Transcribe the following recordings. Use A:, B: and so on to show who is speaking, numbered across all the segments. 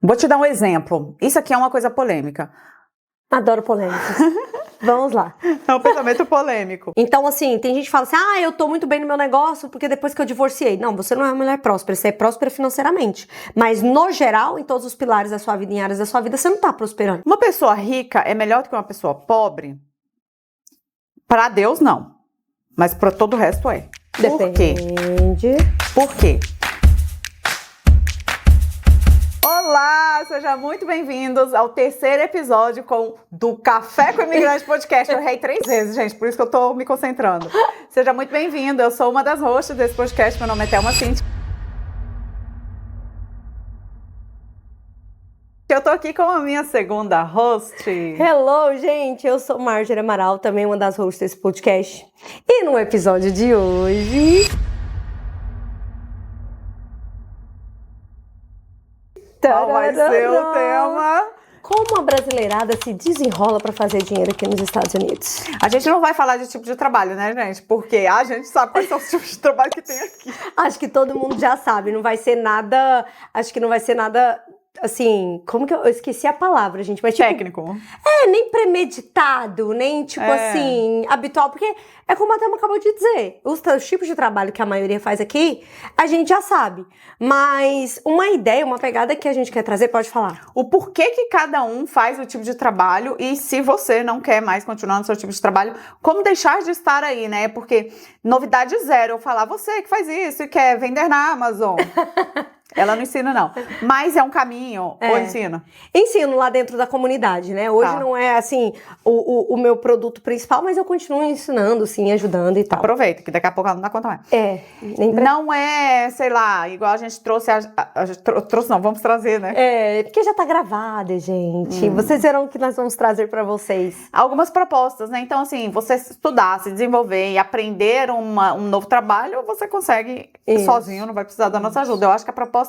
A: Vou te dar um exemplo. Isso aqui é uma coisa polêmica.
B: Adoro polêmica. Vamos lá.
A: É um pensamento polêmico.
B: Então, assim, tem gente que fala assim, eu tô muito bem no meu negócio porque depois que eu divorciei. Não, você não é uma mulher próspera, você é próspera financeiramente. Mas, no geral, em todos os pilares da sua vida, em áreas da sua vida, você não tá prosperando.
A: Uma pessoa rica é melhor do que uma pessoa pobre? Para Deus, não. Mas para todo o resto é. Por quê?
B: Depende.
A: Por quê? Olá, sejam muito bem-vindos ao terceiro episódio do Café com Imigrante Podcast. Eu errei 3 vezes, gente, por isso que eu tô me concentrando. Seja muito bem-vindo, eu sou uma das hosts desse podcast, meu nome é Thelma Cinti. Eu tô aqui com a minha segunda host.
B: Hello, gente, eu sou Marjorie Amaral, também uma das hosts desse podcast. E no episódio de hoje...
A: Qual vai ser o tema?
B: Como a brasileirada se desenrola para fazer dinheiro aqui nos Estados Unidos?
A: A gente não vai falar de tipo de trabalho, né, gente? Porque a gente sabe quais são os tipos de trabalho que tem aqui.
B: Acho que todo mundo já sabe, não vai ser nada... Acho que não vai ser nada... Assim, como que eu esqueci a palavra, gente, mas tipo...
A: Técnico.
B: Nem premeditado, nem tipo assim, habitual, porque é como a Thelma acabou de dizer, os tipos de trabalho que a maioria faz aqui, a gente já sabe, mas uma ideia, uma pegada que a gente quer trazer, pode falar.
A: O porquê que cada um faz o tipo de trabalho e se você não quer mais continuar no seu tipo de trabalho, como deixar de estar aí, né? Porque novidade zero, eu falar, você que faz isso e quer vender na Amazon... Ela não ensina, não. Mas é um caminho, ou ensina?
B: Ensino lá dentro da comunidade, né? Hoje não é, assim, o meu produto principal, mas eu continuo ensinando, sim, ajudando e tal.
A: Aproveita, que daqui a pouco ela não dá conta mais. Não é, sei lá, igual a gente trouxe... trouxe não, vamos trazer, né?
B: Porque já tá gravada, gente. Vocês verão o que nós vamos trazer pra vocês.
A: Algumas propostas, né? Então, assim, você estudar, se desenvolver e aprender um novo trabalho, você consegue sozinho, não vai precisar da nossa ajuda. Eu acho que a proposta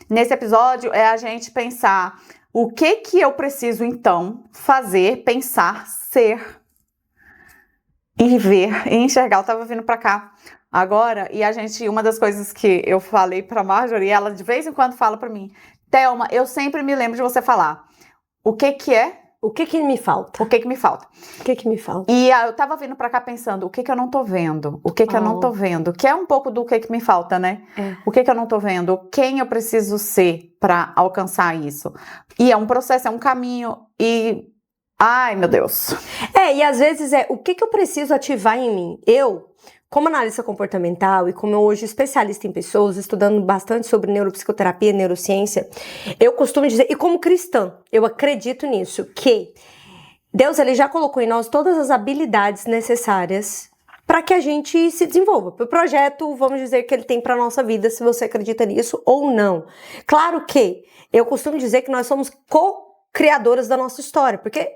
A: nesse episódio é a gente pensar o que eu preciso, então, fazer, pensar, ser e ver e enxergar. Eu tava vindo pra cá agora e uma das coisas que eu falei pra Marjorie, ela de vez em quando fala pra mim, Thelma, eu sempre me lembro de você falar o que é.
B: O que me falta?
A: O que me falta?
B: O que me falta?
A: E eu tava vindo pra cá pensando, o que eu não tô vendo? O que eu não tô vendo? Que é um pouco do que me falta, né? O que eu não tô vendo? Quem eu preciso ser pra alcançar isso? E é um processo, é um caminho e... Ai, meu Deus!
B: E às vezes o que eu preciso ativar em mim? Como analista comportamental e como eu hoje especialista em pessoas, estudando bastante sobre neuropsicoterapia e neurociência, eu costumo dizer, e como cristã, eu acredito nisso, que Deus ele já colocou em nós todas as habilidades necessárias para que a gente se desenvolva. O projeto, vamos dizer, que ele tem para nossa vida, se você acredita nisso ou não. Claro que eu costumo dizer que nós somos co-criadoras da nossa história, porque...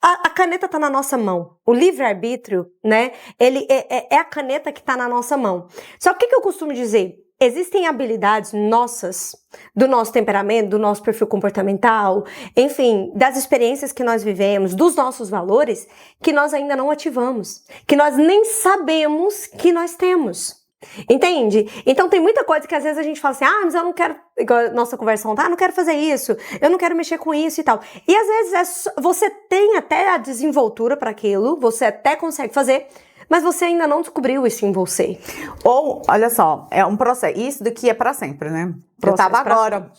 B: A caneta tá na nossa mão. O livre-arbítrio, né? Ele é a caneta que tá na nossa mão. Só que o que eu costumo dizer? Existem habilidades nossas, do nosso temperamento, do nosso perfil comportamental, enfim, das experiências que nós vivemos, dos nossos valores, que nós ainda não ativamos. Que nós nem sabemos que nós temos. Entende? Então tem muita coisa que às vezes a gente fala assim, mas eu não quero, igual a nossa conversa ontem, não quero fazer isso, eu não quero mexer com isso e tal. E às vezes você tem até a desenvoltura para aquilo, você até consegue fazer, mas você ainda não descobriu isso em você.
A: Ou, olha só, é um processo, isso daqui é para sempre, né? Eu tava agora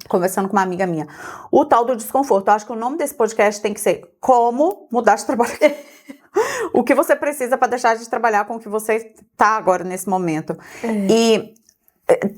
A: conversando com uma amiga minha, o tal do desconforto. Eu acho que o nome desse podcast tem que ser Como Mudar de Trabalho. O que você precisa para deixar de trabalhar com o que você está agora nesse momento. E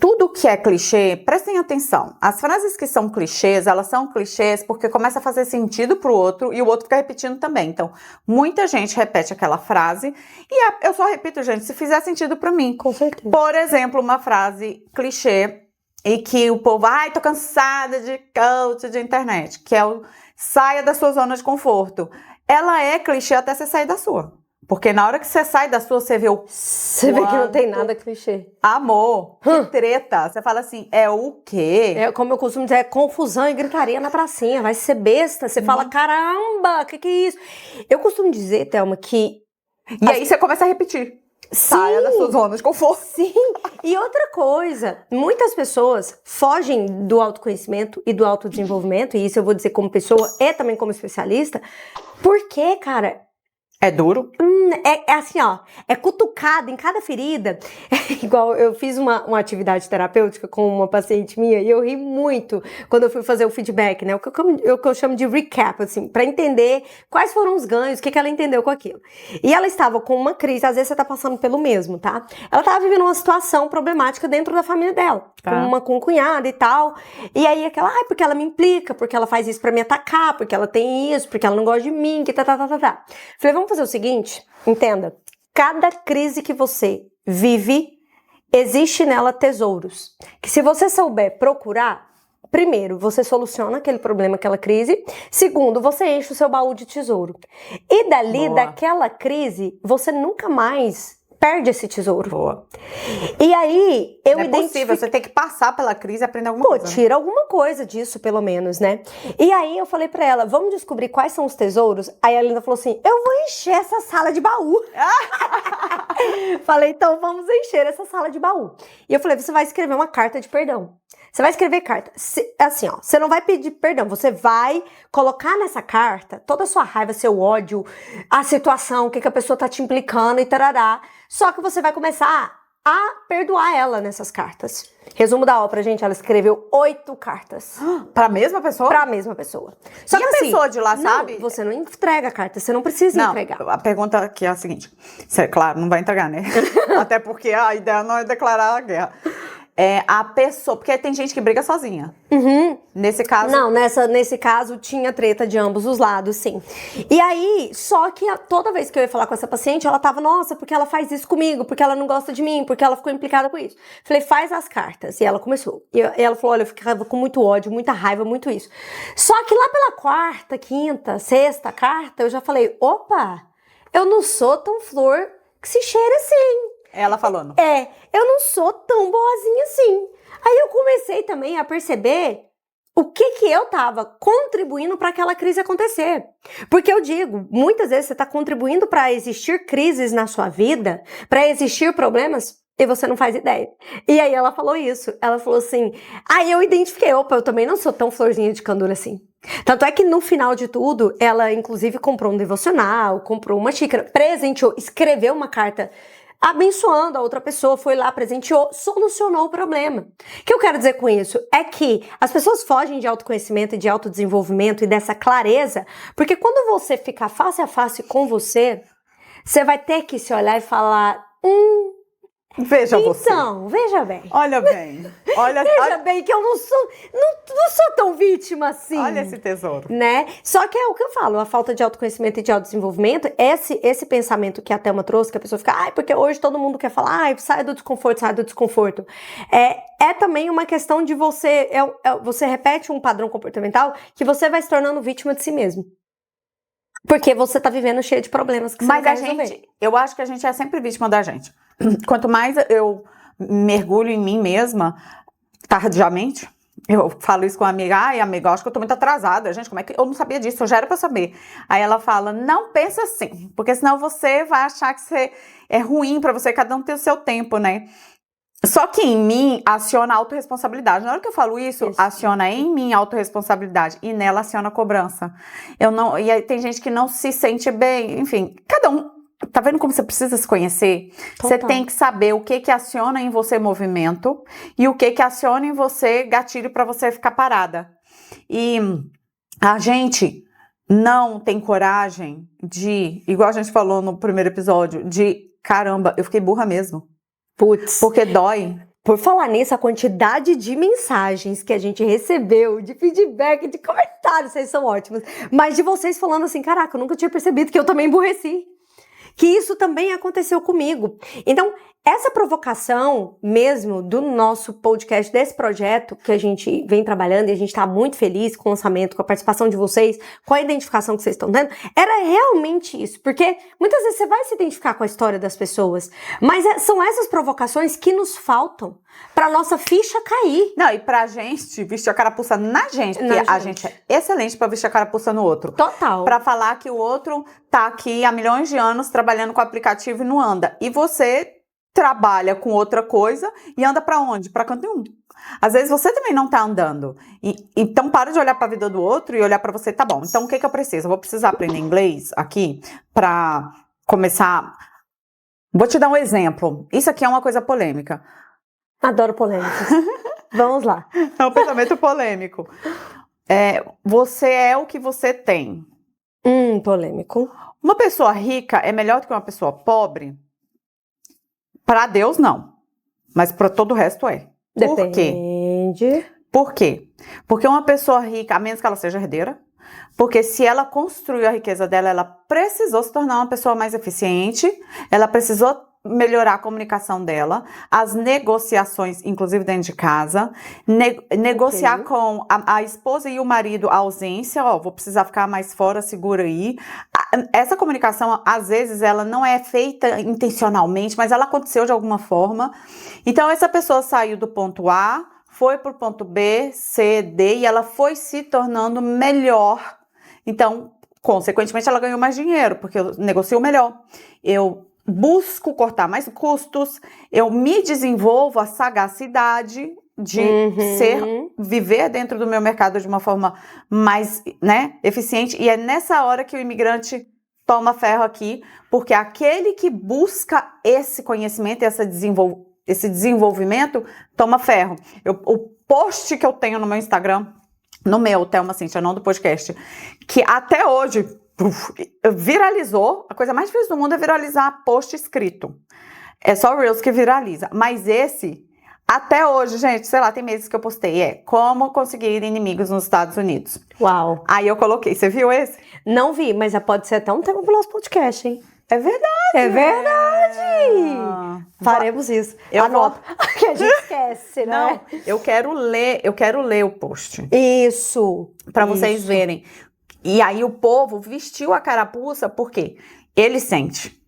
A: tudo que é clichê, prestem atenção. As frases que são clichês, elas são clichês porque começa a fazer sentido pro outro e o outro fica repetindo também. Então, muita gente repete aquela frase e eu só repito, gente, se fizer sentido para mim.
B: Com certeza.
A: Por exemplo, uma frase clichê e que o povo, tô cansada de coach de internet, que é o saia da sua zona de conforto. Ela é clichê até você sair da sua. Porque na hora que você sai da sua, você vê
B: Você vê que não tem nada clichê.
A: Amor, que treta. Você fala assim, é o quê?
B: Como eu costumo dizer, é confusão e gritaria na pracinha. Vai ser besta. Você fala, caramba, que é isso? Eu costumo dizer, Thelma, que...
A: E aí você começa a repetir. Saia da sua zona de conforto.
B: Sim, e outra coisa, muitas pessoas fogem do autoconhecimento e do autodesenvolvimento, e isso eu vou dizer como pessoa e também como especialista, porque, cara...
A: É duro?
B: É assim, ó, é cutucado em cada ferida. Igual eu fiz uma atividade terapêutica com uma paciente minha e eu ri muito quando eu fui fazer o feedback, né? O que eu chamo de recap, assim, pra entender quais foram os ganhos, o que ela entendeu com aquilo. E ela estava com uma crise, às vezes você tá passando pelo mesmo, tá? Ela tava vivendo uma situação problemática dentro da família dela, com um cunhado e tal. E aí aquela, porque ela me implica, porque ela faz isso pra me atacar, porque ela tem isso, porque ela não gosta de mim, que tá. Falei, vamos fazer o seguinte, entenda, cada crise que você vive, existe nela tesouros, que se você souber procurar, primeiro, você soluciona aquele problema, aquela crise, segundo, você enche o seu baú de tesouro, e dali, daquela crise, você nunca mais perde esse tesouro.
A: Boa.
B: E aí, eu
A: identifico... É possível, você tem que passar pela crise e aprender alguma coisa.
B: Tira alguma coisa disso, pelo menos, né? E aí, eu falei pra ela, vamos descobrir quais são os tesouros? Aí a Linda falou assim, eu vou encher essa sala de baú. Falei, então vamos encher essa sala de baú. E eu falei, você vai escrever uma carta de perdão. Você vai escrever carta. Assim, ó, você não vai pedir perdão, você vai colocar nessa carta toda a sua raiva, seu ódio, a situação, o que a pessoa tá te implicando e tarará. Só que você vai começar a perdoar ela nessas cartas. Resumo da ópera, gente, ela escreveu 8 cartas.
A: Pra mesma pessoa?
B: Pra mesma pessoa. Só que
A: a
B: assim,
A: pessoa de lá sabe?
B: Você não entrega a carta, você não precisa entregar.
A: A pergunta aqui é a seguinte. Você, claro, não vai entregar, né? Até porque a ideia não é declarar a guerra. É a pessoa, porque tem gente que briga sozinha. Nesse caso...
B: Não, nesse caso tinha treta de ambos os lados, sim. E aí, só que toda vez que eu ia falar com essa paciente, ela tava, nossa, porque ela faz isso comigo, porque ela não gosta de mim, porque ela ficou implicada com isso. Falei, faz as cartas. E ela começou. E ela falou, olha, eu ficava com muito ódio, muita raiva, muito isso. Só que lá pela 4ª, 5ª, 6ª carta, eu já falei, opa, eu não sou tão flor que se cheira assim.
A: Ela falando.
B: Eu não sou tão boazinha assim. Aí eu comecei também a perceber o que eu tava contribuindo para aquela crise acontecer. Porque eu digo, muitas vezes você tá contribuindo para existir crises na sua vida, para existir problemas, e você não faz ideia. E aí ela falou isso. Ela falou assim, aí eu identifiquei, opa, eu também não sou tão florzinha de candura assim. Tanto é que no final de tudo, ela inclusive comprou um devocional, comprou uma xícara, presenteou, escreveu uma carta abençoando a outra pessoa, foi lá, presenteou, solucionou o problema. O que eu quero dizer com isso é que as pessoas fogem de autoconhecimento e de autodesenvolvimento e dessa clareza, porque quando você ficar face a face com você, você vai ter que se olhar e falar,
A: veja você.
B: Então, veja bem.
A: Olha bem.
B: Veja bem que eu não sou tão vítima assim.
A: Olha esse tesouro.
B: Né? Só que é o que eu falo, a falta de autoconhecimento e de autodesenvolvimento, esse pensamento que a Thelma trouxe, que a pessoa fica, porque hoje todo mundo quer falar, sai do desconforto. É também uma questão de você, você repete um padrão comportamental que você vai se tornando vítima de si mesmo. Porque você tá vivendo cheio de problemas que você não quer resolver.
A: Eu acho que a gente é sempre vítima da gente. Quanto mais eu mergulho em mim mesma, tardiamente, eu falo isso com uma amiga, amiga, eu acho que eu tô muito atrasada, gente, como é que eu não sabia disso, eu já era pra saber. Aí ela fala, não pensa assim, porque senão você vai achar que você é ruim pra você, cada um tem o seu tempo, né? Só que em mim aciona a autorresponsabilidade. Na hora que eu falo isso, aciona em mim a autorresponsabilidade e nela aciona a cobrança. E aí tem gente que não se sente bem, enfim, cada um. Tá vendo como você precisa se conhecer? Total. Você tem que saber o que aciona em você movimento e o que aciona em você gatilho para você ficar parada. E a gente não tem coragem de, igual a gente falou no primeiro episódio, de caramba, eu fiquei burra mesmo.
B: Putz.
A: Porque dói.
B: Por falar nisso, a quantidade de mensagens que a gente recebeu, de feedback, de comentários, vocês são ótimos. Mas de vocês falando assim, caraca, eu nunca tinha percebido que eu também emburreci. Que isso também aconteceu comigo. Então, essa provocação mesmo do nosso podcast, desse projeto que a gente vem trabalhando e a gente está muito feliz com o lançamento, com a participação de vocês, com a identificação que vocês estão dando, era realmente isso. Porque muitas vezes você vai se identificar com a história das pessoas, mas são essas provocações que nos faltam pra nossa ficha cair.
A: Não, e pra gente vestir a carapuça na gente, porque a gente é excelente pra vestir a carapuça no outro.
B: Total.
A: Pra falar que o outro tá aqui há milhões de anos trabalhando com o aplicativo e não anda. E você trabalha com outra coisa e anda pra onde? Pra canto nenhum. Às vezes você também não tá andando. Então para de olhar pra vida do outro e olhar pra você, tá bom. Então o que eu preciso? Eu vou precisar aprender inglês aqui pra começar. Vou te dar um exemplo. Isso aqui é uma coisa polêmica.
B: Adoro polêmicas. Vamos lá.
A: É um pensamento polêmico. Você é o que você tem.
B: Polêmico.
A: Uma pessoa rica é melhor do que uma pessoa pobre? Para Deus, não. Mas para todo o resto é. Por quê?
B: Depende.
A: Por quê? Porque uma pessoa rica, a menos que ela seja herdeira, porque se ela construiu a riqueza dela, ela precisou se tornar uma pessoa mais eficiente, ela precisou melhorar a comunicação dela, as negociações, inclusive dentro de casa, negociar com a esposa e o marido a ausência, vou precisar ficar mais fora, segura aí. Essa comunicação, às vezes, ela não é feita intencionalmente, mas ela aconteceu de alguma forma. Então, essa pessoa saiu do ponto A, foi pro ponto B, C, D, e ela foi se tornando melhor. Então, consequentemente, ela ganhou mais dinheiro, porque eu negocio melhor. Eu busco cortar mais custos, eu me desenvolvo a sagacidade de viver dentro do meu mercado de uma forma mais, eficiente. E é nessa hora que o imigrante toma ferro aqui, porque aquele que busca esse conhecimento e esse desenvolvimento toma ferro. O post que eu tenho no meu Instagram, no meu, Thelma Cíntia, não do podcast, que até hoje viralizou. A coisa mais difícil do mundo é viralizar post escrito. É só o Reels que viraliza. Mas esse, até hoje, gente, sei lá, tem meses que eu postei, como conseguir inimigos nos Estados Unidos.
B: Uau.
A: Aí eu coloquei, você viu esse?
B: Não vi, mas pode ser até um tema pro nosso podcast, hein?
A: É verdade.
B: É verdade. Faremos isso. Anota. Que a gente esquece, né?
A: Não, eu quero ler o post.
B: Isso.
A: Pra vocês verem. E aí o povo vestiu a carapuça porque ele sente.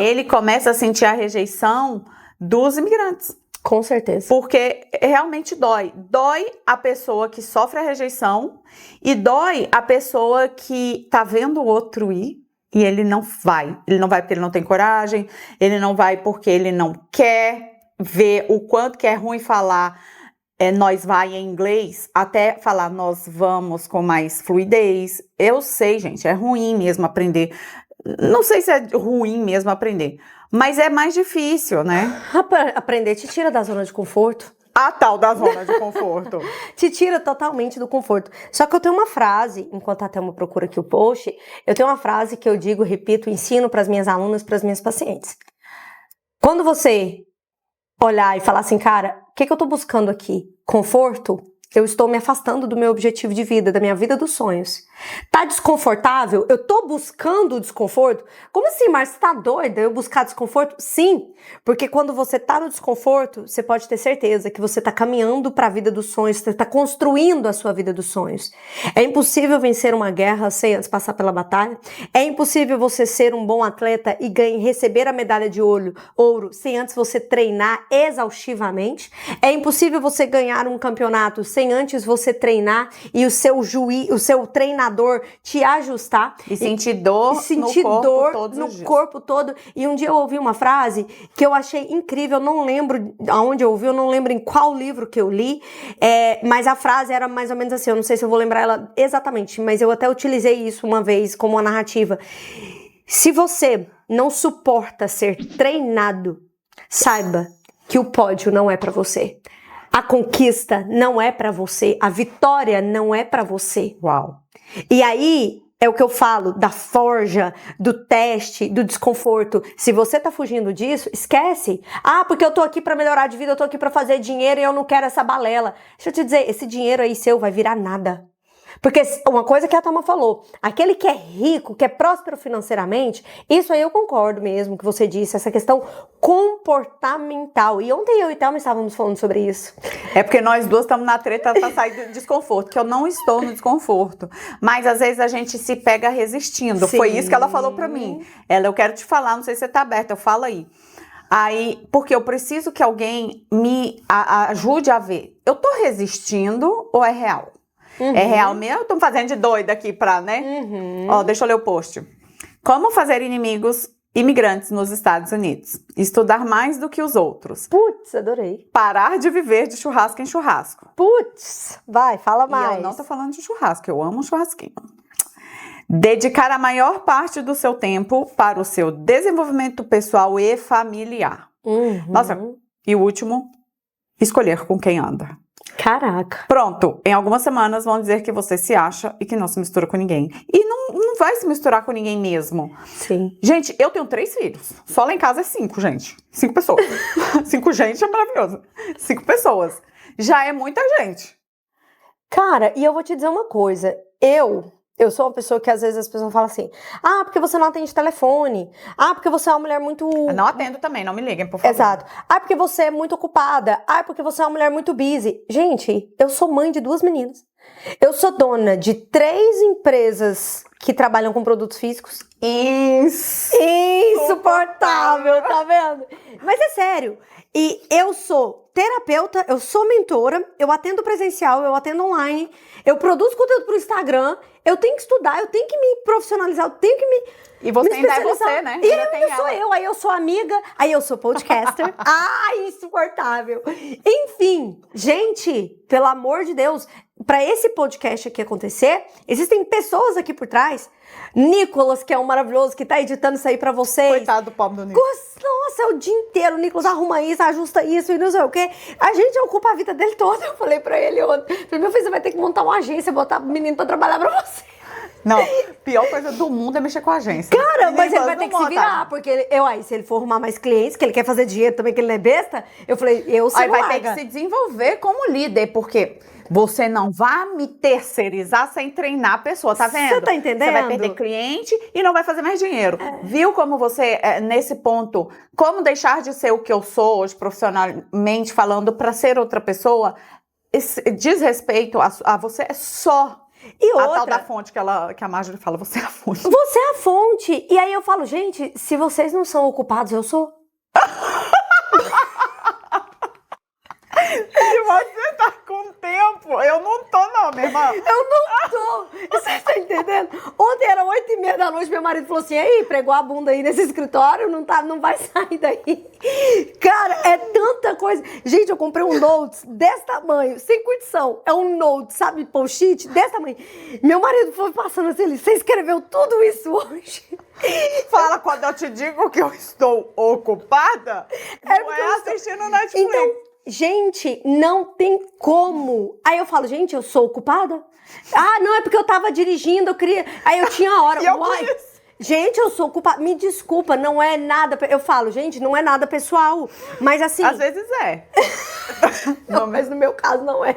A: Ele começa a sentir a rejeição dos imigrantes.
B: Com certeza.
A: Porque realmente dói. Dói a pessoa que sofre a rejeição e dói a pessoa que tá vendo o outro ir e ele não vai. Ele não vai porque ele não tem coragem, ele não vai porque ele não quer ver o quanto que é ruim falar nós vai em inglês, até falar nós vamos com mais fluidez. Eu sei, gente, é ruim mesmo aprender. Não sei se é ruim mesmo aprender, mas é mais difícil, né?
B: Aprender te tira da zona de conforto.
A: A tal da zona de conforto.
B: Te tira totalmente do conforto. Só que eu tenho uma frase, enquanto a Thelma procura aqui o post, eu tenho uma frase que eu digo, repito, ensino para as minhas alunas, para as minhas pacientes. Quando você olhar e falar assim, cara, o que eu tô buscando aqui? Conforto? Eu estou me afastando do meu objetivo de vida, da minha vida dos sonhos. Tá desconfortável? Eu tô buscando o desconforto? Como assim, Márcia, você tá doida eu buscar desconforto? Sim, porque quando você tá no desconforto, você pode ter certeza que você tá caminhando para a vida dos sonhos, você tá construindo a sua vida dos sonhos. É impossível vencer uma guerra sem antes passar pela batalha. É impossível você ser um bom atleta e receber a medalha de ouro sem antes você treinar exaustivamente. É impossível você ganhar um campeonato sem antes você treinar e o seu treinador te ajustar.
A: E sentir dor
B: no corpo todo. E um dia eu ouvi uma frase que eu achei incrível, eu não lembro aonde eu ouvi, eu não lembro em qual livro que eu li, mas a frase era mais ou menos assim, eu não sei se eu vou lembrar ela exatamente, mas eu até utilizei isso uma vez como uma narrativa. Se você não suporta ser treinado, saiba que o pódio não é pra você. A conquista não é pra você, a vitória não é pra você.
A: Uau.
B: E aí é o que eu falo da forja, do teste, do desconforto. Se você tá fugindo disso, esquece. Porque eu tô aqui pra melhorar de vida, eu tô aqui pra fazer dinheiro e eu não quero essa balela. Deixa eu te dizer, esse dinheiro aí seu vai virar nada. Porque uma coisa que a Thelma falou, aquele que é rico, que é próspero financeiramente, isso aí eu concordo mesmo que você disse, essa questão comportamental. E ontem eu e Thelma estávamos falando sobre isso.
A: É porque nós duas estamos na treta pra sair do desconforto, que eu não estou no desconforto. Mas às vezes a gente se pega resistindo. Sim. Foi isso que ela falou pra mim. Eu quero te falar, não sei se você tá aberta, eu falo aí. Aí, porque eu preciso que alguém me ajude a ver. Eu tô resistindo ou é real? É real mesmo? Eu tô me fazendo de doida aqui pra, né? Ó, deixa eu ler o post. Como fazer inimigos imigrantes nos Estados Unidos? Estudar mais do que os outros.
B: Putz, adorei.
A: Parar de viver de churrasco em churrasco.
B: Putz, vai, fala mais.
A: E eu não tô falando de churrasco, eu amo um churrasquinho. Dedicar a maior parte do seu tempo para o seu desenvolvimento pessoal e familiar. Nossa, e o último, escolher com quem anda.
B: Caraca.
A: Pronto, em algumas semanas vão dizer que você se acha e que não se mistura com ninguém. E não vai se misturar com ninguém mesmo.
B: Sim.
A: Gente, eu tenho 3 filhos. Só lá em casa é 5, gente. 5 pessoas. 5 gente é maravilhoso. 5 pessoas. Já é muita gente.
B: Cara, e eu vou te dizer uma coisa. Eu sou uma pessoa que às vezes as pessoas falam assim, porque você não atende telefone, porque você é uma mulher muito...
A: Eu não atendo também, não me liguem, por favor.
B: Exato. Porque você é muito ocupada, porque você é uma mulher muito busy. Gente, eu sou mãe de 2 meninas. Eu sou dona de 3 empresas que trabalham com produtos físicos. Insuportável, tá vendo? Mas é sério. E eu sou terapeuta, eu sou mentora, eu atendo presencial, eu atendo online, eu produzo conteúdo pro Instagram, eu tenho que estudar, eu tenho que me profissionalizar, eu tenho que me...
A: E você ainda é você, né?
B: E ainda sou eu, aí eu sou amiga, aí eu sou podcaster. Insuportável. Enfim, gente, pelo amor de Deus, para esse podcast aqui acontecer, existem pessoas aqui por trás. Nicolas, que é um maravilhoso, que tá editando isso aí pra vocês.
A: Coitado do pobre do Nicolas.
B: Nossa, é o dia inteiro. O Nicolas arruma isso, ajusta isso e não sei o quê. A gente ocupa a vida dele toda. Eu falei pra ele ontem. Meu filho, você vai ter que montar uma agência, botar o menino pra trabalhar pra você.
A: Não, pior coisa do mundo é mexer com a agência.
B: Cara, mas ele vai ter que se virar, porque se ele for arrumar mais clientes, que ele quer fazer dinheiro também, que ele não é besta, eu falei,
A: aí vai ter que se desenvolver como líder, porque você não vai me terceirizar sem treinar a pessoa, tá vendo?
B: Você tá entendendo?
A: Você vai perder cliente e não vai fazer mais dinheiro. Viu como você, nesse ponto, como deixar de ser o que eu sou hoje, profissionalmente falando, pra ser outra pessoa? Esse desrespeito a você é só...
B: E outra,
A: a tal da fonte que a Marjorie fala, você é a fonte.
B: Você é a fonte. E aí eu falo, gente, se vocês não são ocupados, eu sou.
A: E você tá com tempo. Eu não tô não, minha irmã.
B: Eu não tô. Você tá entendendo? Ontem era 8h30 da noite, meu marido falou assim, aí, pregou a bunda aí nesse escritório, não vai sair daí. Cara, é tanta coisa. Gente, eu comprei um note desse tamanho, sem condição. É um note, sabe, post-it, desse tamanho. Meu marido foi passando assim, você escreveu tudo isso hoje?
A: Fala, quando eu te digo que eu estou ocupada, não é assistindo Netflix.
B: Então, gente, não tem como. Aí eu falo, gente, eu sou ocupada? Não, é porque eu tava dirigindo, eu queria... Aí eu tinha a hora. Gente, eu sou ocupada. Me desculpa, não é nada... Eu falo, gente, não é nada pessoal. Mas assim...
A: Às vezes é.
B: Não, mas no meu caso não é.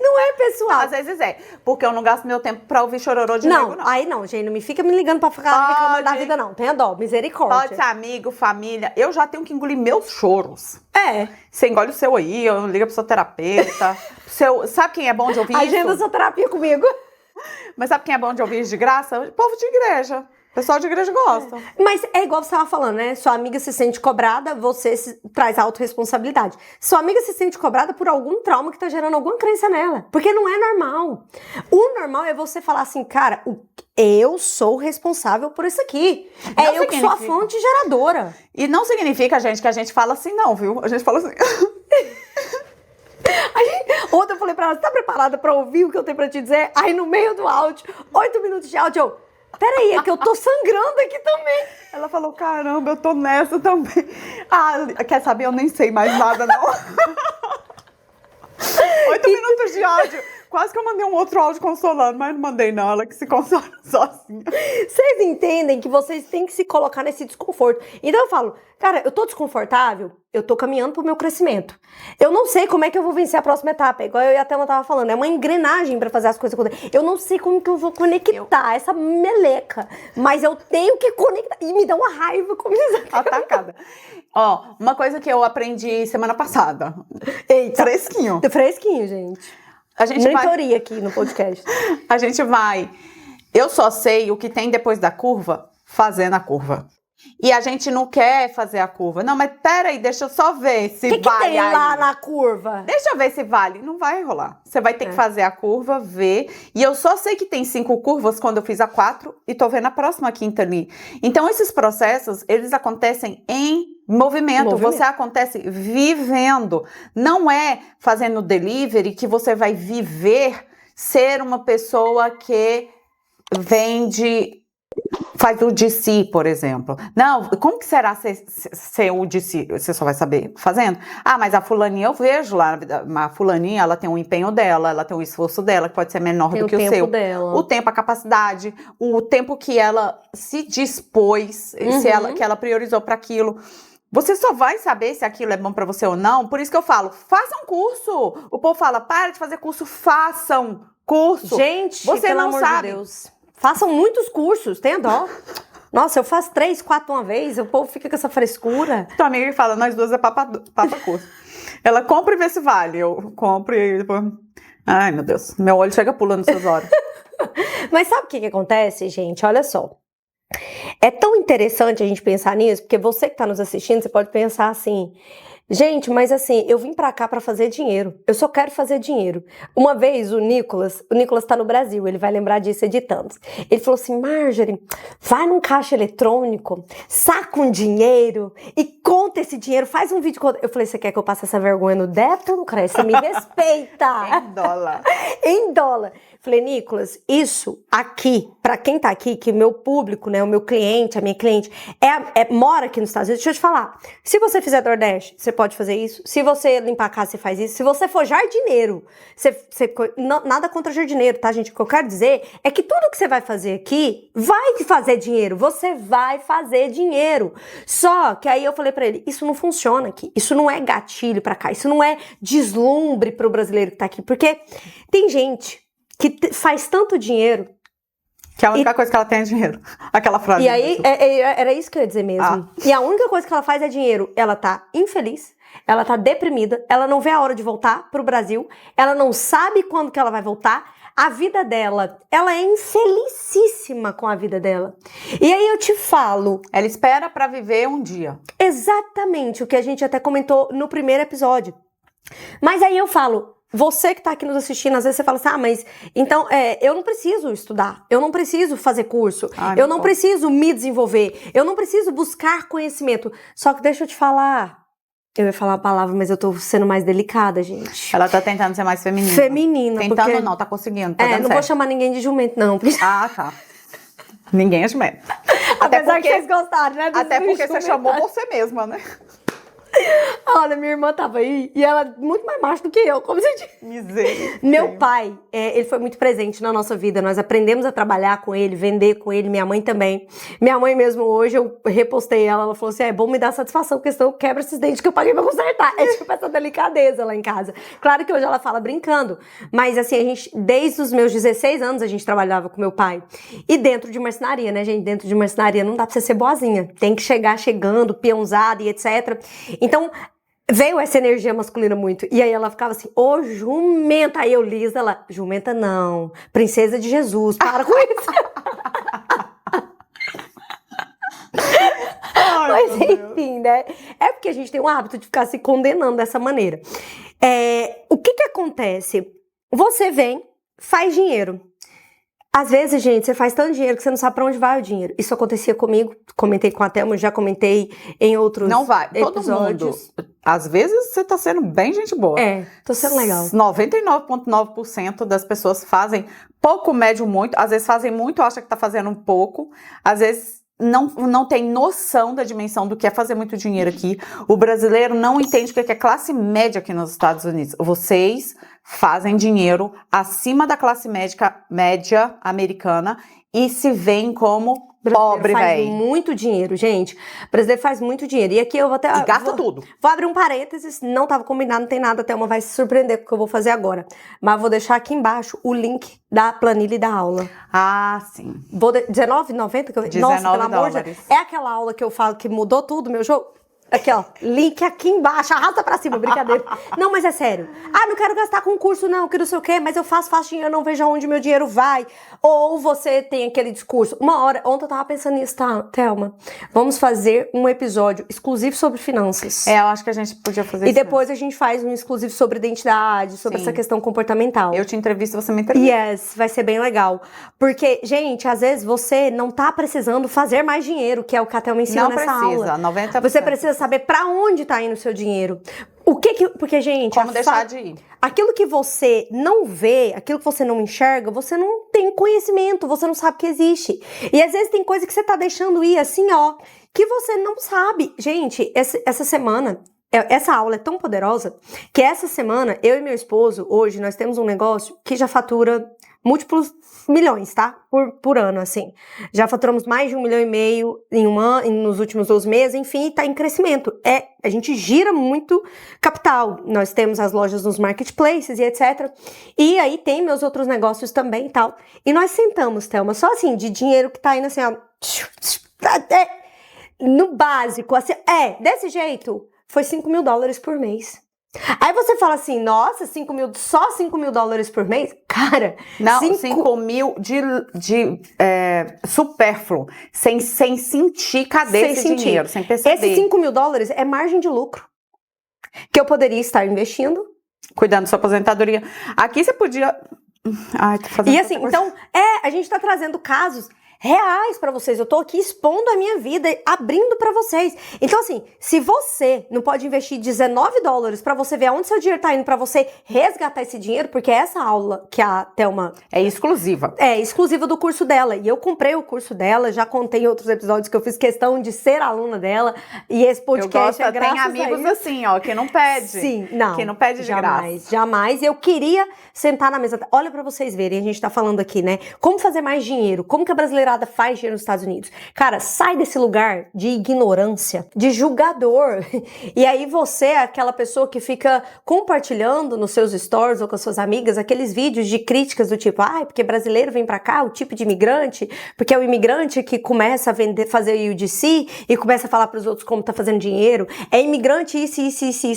B: Não é pessoal.
A: Às vezes é. Porque eu não gasto meu tempo pra ouvir chororô de nego, não.
B: Aí não, gente, não me fica me ligando pra ficar reclamando da vida, não. Tenha dó, misericórdia.
A: Pode ser amigo, família. Eu já tenho que engolir meus choros.
B: Você
A: engole o seu aí, eu liga pro seu terapeuta. Sabe quem é bom de ouvir isso?
B: Agenda sua terapia comigo.
A: Mas sabe quem é bom de ouvir isso de graça? O povo de igreja. O pessoal de igreja gosta.
B: Mas é igual você estava falando, né? Sua amiga se sente cobrada, você traz autorresponsabilidade. Sua amiga se sente cobrada por algum trauma que tá gerando alguma crença nela. Porque não é normal. O normal é você falar assim, cara, eu sou responsável por isso aqui. Eu que sou a fonte geradora.
A: E não significa, gente, que a gente fala assim, não, viu? A gente fala assim...
B: Ontem eu falei pra ela, você tá preparada pra ouvir o que eu tenho pra te dizer? Aí no meio do áudio, 8 minutos de áudio, peraí, é que eu tô sangrando aqui também.
A: Ela falou, caramba, eu tô nessa também. Quer saber? Eu nem sei mais nada, não. 8 minutos de áudio. Quase que eu mandei um outro áudio consolando, mas não mandei não, ela que se consola sozinha.
B: Vocês entendem que vocês têm que se colocar nesse desconforto. Então eu falo, cara, eu tô desconfortável, eu tô caminhando pro meu crescimento. Eu não sei como é que eu vou vencer a próxima etapa, igual eu e a Thelma tava falando, é uma engrenagem pra fazer as coisas acontecerem. Eu não sei como que eu vou conectar essa meleca, mas eu tenho que conectar, e me dá uma raiva como isso.
A: Atacada. Ó, uma coisa que eu aprendi semana passada.
B: Eita.
A: Fresquinho.
B: Fresquinho, gente.
A: A gente
B: mentoria aqui no podcast.
A: A gente vai... Eu só sei o que tem depois da curva, fazendo a curva. E a gente não quer fazer a curva. Não, mas peraí, deixa eu só ver se vale.
B: O que tem lá na curva?
A: Deixa eu ver se vale. Não vai rolar. Você vai ter que fazer a curva, ver. E eu só sei que tem 5 curvas quando eu fiz a 4 e tô vendo a próxima quinta ali. Então, esses processos, eles acontecem em movimento. Você acontece vivendo. Não é fazendo delivery que você vai viver ser uma pessoa que vende... Faz o DC, por exemplo. Não, como que será ser o DC? Você só vai saber fazendo. Ah, mas a fulaninha eu vejo lá, a fulaninha, ela tem um empenho dela, ela tem um esforço dela, que pode ser menor do que o seu.
B: Dela.
A: O tempo, a capacidade, o tempo que ela se dispôs, que ela priorizou para aquilo. Você só vai saber se aquilo é bom pra você ou não. Por isso que eu falo, façam curso. O povo fala, para de fazer curso, façam curso.
B: Gente,
A: você
B: pelo
A: não
B: amor
A: sabe.
B: De Deus. Façam muitos cursos, tenha dó. Nossa, eu faço 3, 4 uma vez, o povo fica com essa frescura.
A: Tua amiga fala, nós duas é papa curso. Ela compra e vê se vale. Eu compro e depois... Ai, meu Deus, meu olho chega pulando nessas horas.
B: Mas sabe o que acontece, gente? Olha só. É tão interessante a gente pensar nisso, porque você que tá nos assistindo, você pode pensar assim... Gente, mas assim, eu vim pra cá pra fazer dinheiro. Eu só quero fazer dinheiro. Uma vez o Nicolas tá no Brasil, ele vai lembrar disso editando. Ele falou assim, Marjorie, vai num caixa eletrônico, saca um dinheiro e conta esse dinheiro, faz um vídeo. Eu falei, você quer que eu passe essa vergonha no débito ou no crédito? Você me respeita.
A: Em dólar.
B: Em dólar. Falei, Nicolas, isso aqui, pra quem tá aqui, que o meu público, né, o meu cliente, a minha cliente, mora aqui nos Estados Unidos, deixa eu te falar. Se você fizer DoorDash, você pode fazer isso. Se você limpar a casa, você faz isso. Se você for jardineiro, nada contra jardineiro, tá, gente? O que eu quero dizer é que tudo que você vai fazer aqui vai te fazer dinheiro. Você vai fazer dinheiro. Só que aí eu falei pra ele, isso não funciona aqui. Isso não é gatilho pra cá. Isso não é deslumbre pro brasileiro que tá aqui. Porque tem gente que faz tanto dinheiro.
A: Que a única coisa que ela tem é dinheiro. Aquela frase.
B: E aí, era isso que eu ia dizer mesmo. E a única coisa que ela faz é dinheiro. Ela tá infeliz, ela tá deprimida, ela não vê a hora de voltar pro Brasil, ela não sabe quando que ela vai voltar. A vida dela, ela é infelicíssima com a vida dela. E aí eu te falo...
A: Ela espera pra viver um dia.
B: Exatamente, o que a gente até comentou no primeiro episódio. Mas aí eu falo... Você que tá aqui nos assistindo, às vezes você fala assim, mas então eu não preciso estudar, eu não preciso fazer curso, eu não preciso me desenvolver, eu não preciso buscar conhecimento. Só que deixa eu te falar, eu ia falar a palavra, mas eu tô sendo mais delicada, gente.
A: Ela tá tentando ser mais feminina.
B: Feminina.
A: Tentando
B: porque...
A: não, tá conseguindo, tá dando
B: não
A: certo.
B: vou chamar ninguém de jumento, não. Porque...
A: Ah, tá. Ninguém é jumento.
B: Apesar porque... que vocês gostaram, né?
A: Até porque você chamou você mesma, né?
B: Olha, minha irmã tava aí e ela é muito mais macho do que eu, como você diz.
A: Miséria.
B: Meu pai, ele foi muito presente na nossa vida. Nós aprendemos a trabalhar com ele, vender com ele, minha mãe também. Minha mãe mesmo, hoje, eu repostei ela falou assim, é bom me dar satisfação, porque senão eu quebro esses dentes que eu paguei pra consertar. É tipo essa delicadeza lá em casa. Claro que hoje ela fala brincando, mas assim, a gente, desde os meus 16 anos, a gente trabalhava com meu pai. E dentro de marcenaria, né, gente? Dentro de marcenaria não dá pra você ser boazinha. Tem que chegar chegando, peãozada e etc. Então, veio essa energia masculina muito. E aí ela ficava assim, ô jumenta. Aí eu, Lisa, ela, jumenta não, princesa de Jesus, para com isso. Ai, mas enfim, né? É porque a gente tem o hábito de ficar se condenando dessa maneira. O que acontece? Você vem, faz dinheiro. Às vezes, gente, você faz tanto dinheiro que você não sabe pra onde vai o dinheiro. Isso acontecia comigo, comentei com a Thelma, já comentei em outros
A: não vai.
B: episódios.
A: Todo mundo. Às vezes você tá sendo bem gente boa.
B: Tô sendo legal.
A: 99,9% das pessoas fazem pouco, médio, muito. Às vezes fazem muito, acha que tá fazendo um pouco. Às vezes não tem noção da dimensão do que é fazer muito dinheiro aqui. O brasileiro não entende o que é classe média aqui nos Estados Unidos. Vocês fazem dinheiro acima da classe média americana e se veem como pobre, velho.
B: Faz muito dinheiro, gente. O brasileiro faz muito dinheiro. E aqui eu vou até...
A: E gasta tudo.
B: Vou abrir um parênteses. Não estava combinado, não tem nada. A Thelma vai se surpreender com o que eu vou fazer agora. Mas vou deixar aqui embaixo o link da planilha e da aula.
A: Ah, sim.
B: R$19,90? Nossa, pelo amor de Deus. É aquela aula que eu falo que mudou tudo, meu jogo? Aqui, ó, link aqui embaixo, arrasta pra cima, brincadeira. Não, mas é sério. Ah, não quero gastar com curso não, que não sei o quê, mas eu faço dinheiro, não vejo aonde meu dinheiro vai. Ou você tem aquele discurso. Ontem eu tava pensando nisso, tá, Thelma? Vamos fazer um episódio exclusivo sobre finanças.
A: Eu acho que a gente podia fazer isso.
B: E depois a gente faz um exclusivo sobre identidade, sobre essa questão comportamental.
A: Eu te entrevisto, você me entrevista.
B: Yes, vai ser bem legal. Porque, gente, às vezes você não tá precisando fazer mais dinheiro, que é o que a Thelma ensina nessa aula.
A: Não precisa, 90%.
B: Você precisa saber pra onde tá indo o seu dinheiro. Porque, gente...
A: Como deixar de ir.
B: Aquilo que você não vê, aquilo que você não enxerga, você não tem conhecimento, você não sabe que existe. E às vezes tem coisa que você tá deixando ir assim, ó, que você não sabe. Gente, essa semana... Essa aula é tão poderosa que essa semana, eu e meu esposo, hoje, nós temos um negócio que já fatura múltiplos milhões, tá? Por ano, assim. Já faturamos mais de 1,5 milhão em um ano, nos últimos 12 meses, enfim, tá em crescimento. A gente gira muito capital. Nós temos as lojas nos marketplaces e etc. E aí tem meus outros negócios também e tal. E nós sentamos, Thelma, só assim, de dinheiro que tá indo assim, ó. No básico, assim, desse jeito. Foi $5.000 por mês. Aí você fala assim, nossa, só $5.000 por mês? Cara,
A: não, 5 mil de supérfluo, sem sentir cadê esse dinheiro, sem perceber.
B: Esse $5.000 é margem de lucro, que eu poderia estar investindo.
A: Cuidando da sua aposentadoria. Aqui você podia... Ai, tô fazendo
B: e assim, então, a gente tá trazendo casos reais pra vocês. Eu tô aqui expondo a minha vida, abrindo pra vocês. Então, assim, se você não pode investir $19 pra você ver aonde seu dinheiro tá indo, pra você resgatar esse dinheiro, porque essa aula que a Thelma...
A: É exclusiva.
B: É exclusiva do curso dela. E eu comprei o curso dela, já contei em outros episódios que eu fiz questão de ser aluna dela. E esse podcast é graças
A: tem amigos assim, ó, que não pede.
B: Sim, não.
A: Que não pede de graça.
B: Jamais. Eu queria sentar na mesa... Olha pra vocês verem, a gente tá falando aqui, né? Como fazer mais dinheiro? Como que a brasileira faz dinheiro nos Estados Unidos. Cara, sai desse lugar de ignorância, de julgador. E aí você é aquela pessoa que fica compartilhando nos seus stories ou com as suas amigas aqueles vídeos de críticas do tipo, porque brasileiro vem pra cá, o tipo de imigrante, porque é o imigrante que começa a fazer UGC e começa a falar pros outros como tá fazendo dinheiro. É imigrante isso,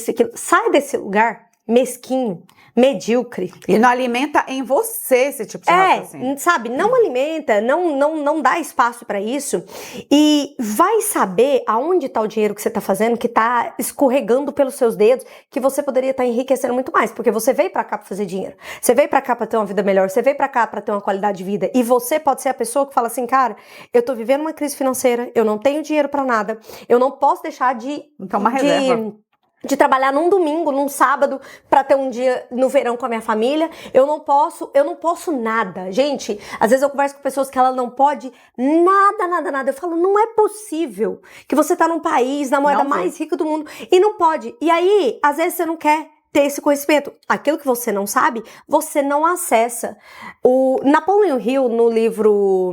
B: aquilo. Sai desse lugar mesquinho, medíocre.
A: E não alimenta em você esse tipo de raciocínio.
B: Sabe? Não alimenta, não dá espaço pra isso. E vai saber aonde tá o dinheiro que você tá fazendo, que tá escorregando pelos seus dedos, que você poderia estar enriquecendo muito mais. Porque você veio pra cá pra fazer dinheiro. Você veio pra cá pra ter uma vida melhor. Você veio pra cá pra ter uma qualidade de vida. E você pode ser a pessoa que fala assim, cara, eu tô vivendo uma crise financeira, eu não tenho dinheiro pra nada, eu não posso deixar de...
A: Então, uma reserva.
B: De trabalhar num domingo, num sábado, pra ter um dia no verão com a minha família. Eu não posso nada. Gente, às vezes eu converso com pessoas que ela não pode nada. Eu falo, não é possível que você tá num país, na moeda mais rica do mundo, e não pode. E aí, às vezes você não quer ter esse conhecimento. Aquilo que você não sabe, você não acessa. O Napoleon Hill, no livro...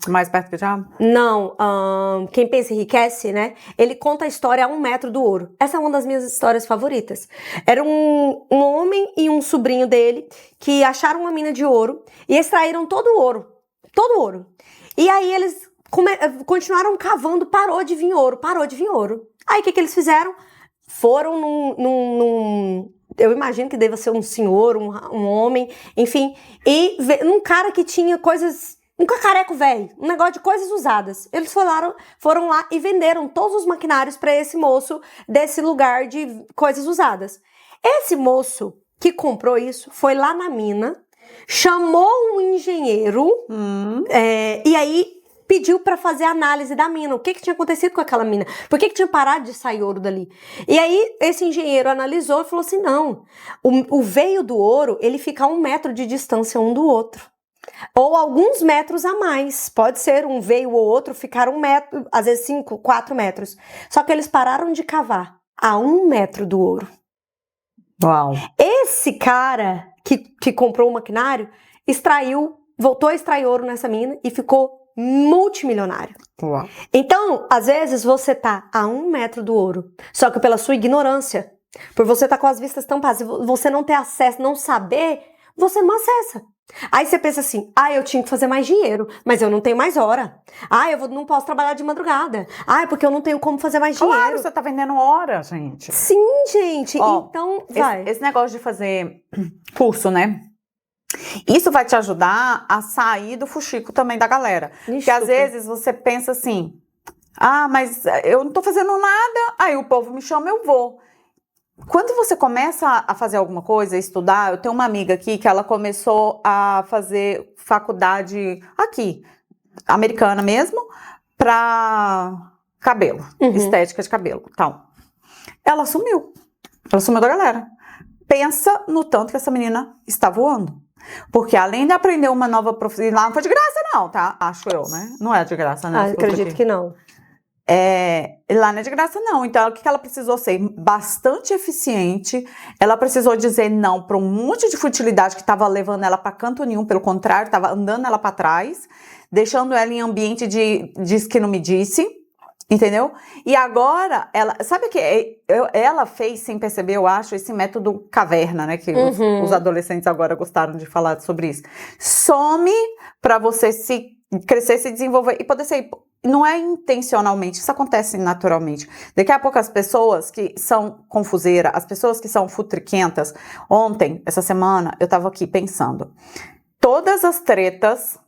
A: Mais perto que já?
B: Não, Quem Pensa Enriquece, né? Ele conta a história a 1 metro do ouro. Essa é uma das minhas histórias favoritas. Era um homem e um sobrinho dele que acharam uma mina de ouro e extraíram todo o ouro. Todo o ouro. E aí eles continuaram cavando, parou de vir ouro. Aí o que eles fizeram? Foram eu imagino que deva ser um senhor, um homem, enfim, e num cara que tinha coisas, um cacareco velho, um negócio de coisas usadas. Eles foram lá e venderam todos os maquinários para esse moço desse lugar de coisas usadas. Esse moço que comprou isso foi lá na mina, chamou um engenheiro, e aí pediu pra fazer análise da mina, o que tinha acontecido com aquela mina, por que tinha parado de sair ouro dali. E aí esse engenheiro analisou e falou assim, não, o veio do ouro, ele fica a 1 metro de distância um do outro, ou alguns metros a mais, pode ser um veio ou outro ficar 1 metro, às vezes 5, 4 metros, só que eles pararam de cavar a 1 metro do ouro.
A: Uau.
B: Esse cara que comprou o maquinário, voltou a extrair ouro nessa mina e ficou multimilionário.
A: Uau.
B: Então, às vezes, você tá a 1 metro do ouro, só que pela sua ignorância, por você tá com as vistas tampadas, você não ter acesso, não saber, você não acessa. Aí você pensa assim, eu tinha que fazer mais dinheiro, mas eu não tenho mais hora. Eu não posso trabalhar de madrugada. É porque eu não tenho como fazer mais dinheiro.
A: Claro, você tá vendendo hora, gente.
B: Sim, gente. Então, vai.
A: Esse negócio de fazer curso, né? Isso vai te ajudar a sair do fuxico também da galera. Porque às vezes você pensa assim, mas eu não tô fazendo nada, aí o povo me chama, eu vou. Quando você começa a fazer alguma coisa, a estudar, eu tenho uma amiga aqui que ela começou a fazer faculdade aqui, americana mesmo, pra cabelo, estética de cabelo, tal. Ela sumiu da galera. Pensa no tanto que essa menina está voando. Porque além de aprender uma nova profissão, lá não foi de graça não, tá? Acho eu, né? Não é de graça, né?
B: Acredito que não.
A: Lá não é de graça não, então o que ela precisou ser? Bastante eficiente, ela precisou dizer não para um monte de futilidade que estava levando ela para canto nenhum, pelo contrário, estava andando ela para trás, deixando ela em ambiente de diz que não me disse, entendeu? E agora, sabe que ela fez, sem perceber, eu acho, esse método caverna, né, que os adolescentes agora gostaram de falar sobre isso. Some para você crescer, se desenvolver e poder ser. Não é intencionalmente, isso acontece naturalmente. Daqui a pouco as pessoas que são confuseiras, as pessoas que são futriquentas, essa semana, eu tava aqui pensando, todas as tretas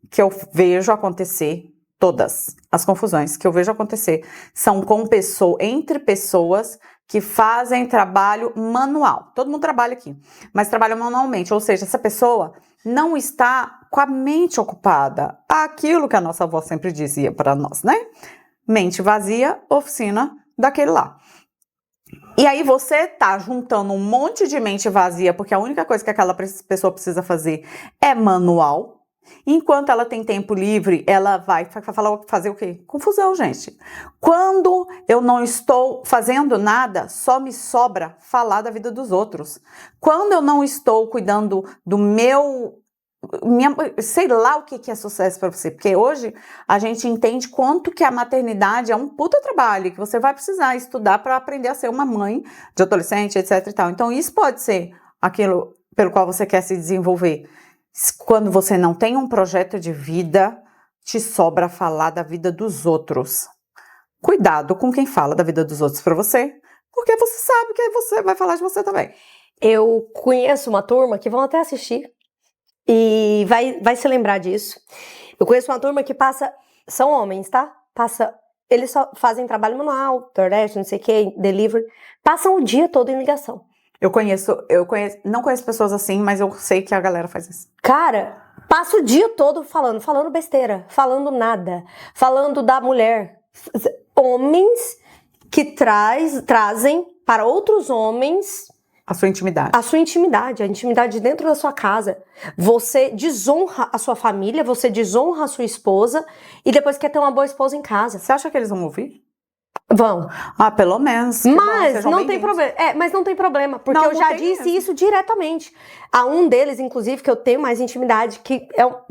A: que eu vejo acontecer, todas as confusões que eu vejo acontecer, são entre pessoas que fazem trabalho manual. Todo mundo trabalha aqui, mas trabalha manualmente, ou seja, essa pessoa não está com a mente ocupada. Aquilo que a nossa avó sempre dizia para nós, né? Mente vazia, oficina daquele lá. E aí você tá juntando um monte de mente vazia, porque a única coisa que aquela pessoa precisa fazer é manual. Enquanto ela tem tempo livre, ela vai fazer o quê? Confusão, gente. Quando eu não estou fazendo nada, só me sobra falar da vida dos outros. Quando eu não estou cuidando do sei lá o que é sucesso para você, porque hoje a gente entende quanto que a maternidade é um puta trabalho, que você vai precisar estudar para aprender a ser uma mãe de adolescente, etc e tal. Então isso pode ser aquilo pelo qual você quer se desenvolver. Quando você não tem um projeto de vida, te sobra falar da vida dos outros. Cuidado com quem fala da vida dos outros para você, porque você sabe que você vai falar de você também.
B: Eu conheço uma turma que vão até assistir e vai se lembrar disso. Eu conheço uma turma que são homens, tá? Eles só fazem trabalho manual, DoorDash, não sei o que, delivery, passam o dia todo em ligação.
A: Não conheço pessoas assim, mas eu sei que a galera faz isso.
B: Cara, passa o dia todo falando besteira, falando nada, falando da mulher. Homens que trazem para outros homens
A: a sua intimidade.
B: A intimidade dentro da sua casa. Você desonra a sua família, você desonra a sua esposa e depois quer ter uma boa esposa em casa.
A: Você acha que eles vão ouvir?
B: Vão.
A: Pelo menos.
B: Mas não tem problema. Mas não tem problema, porque eu já disse isso diretamente. A um deles, inclusive, que eu tenho mais intimidade, que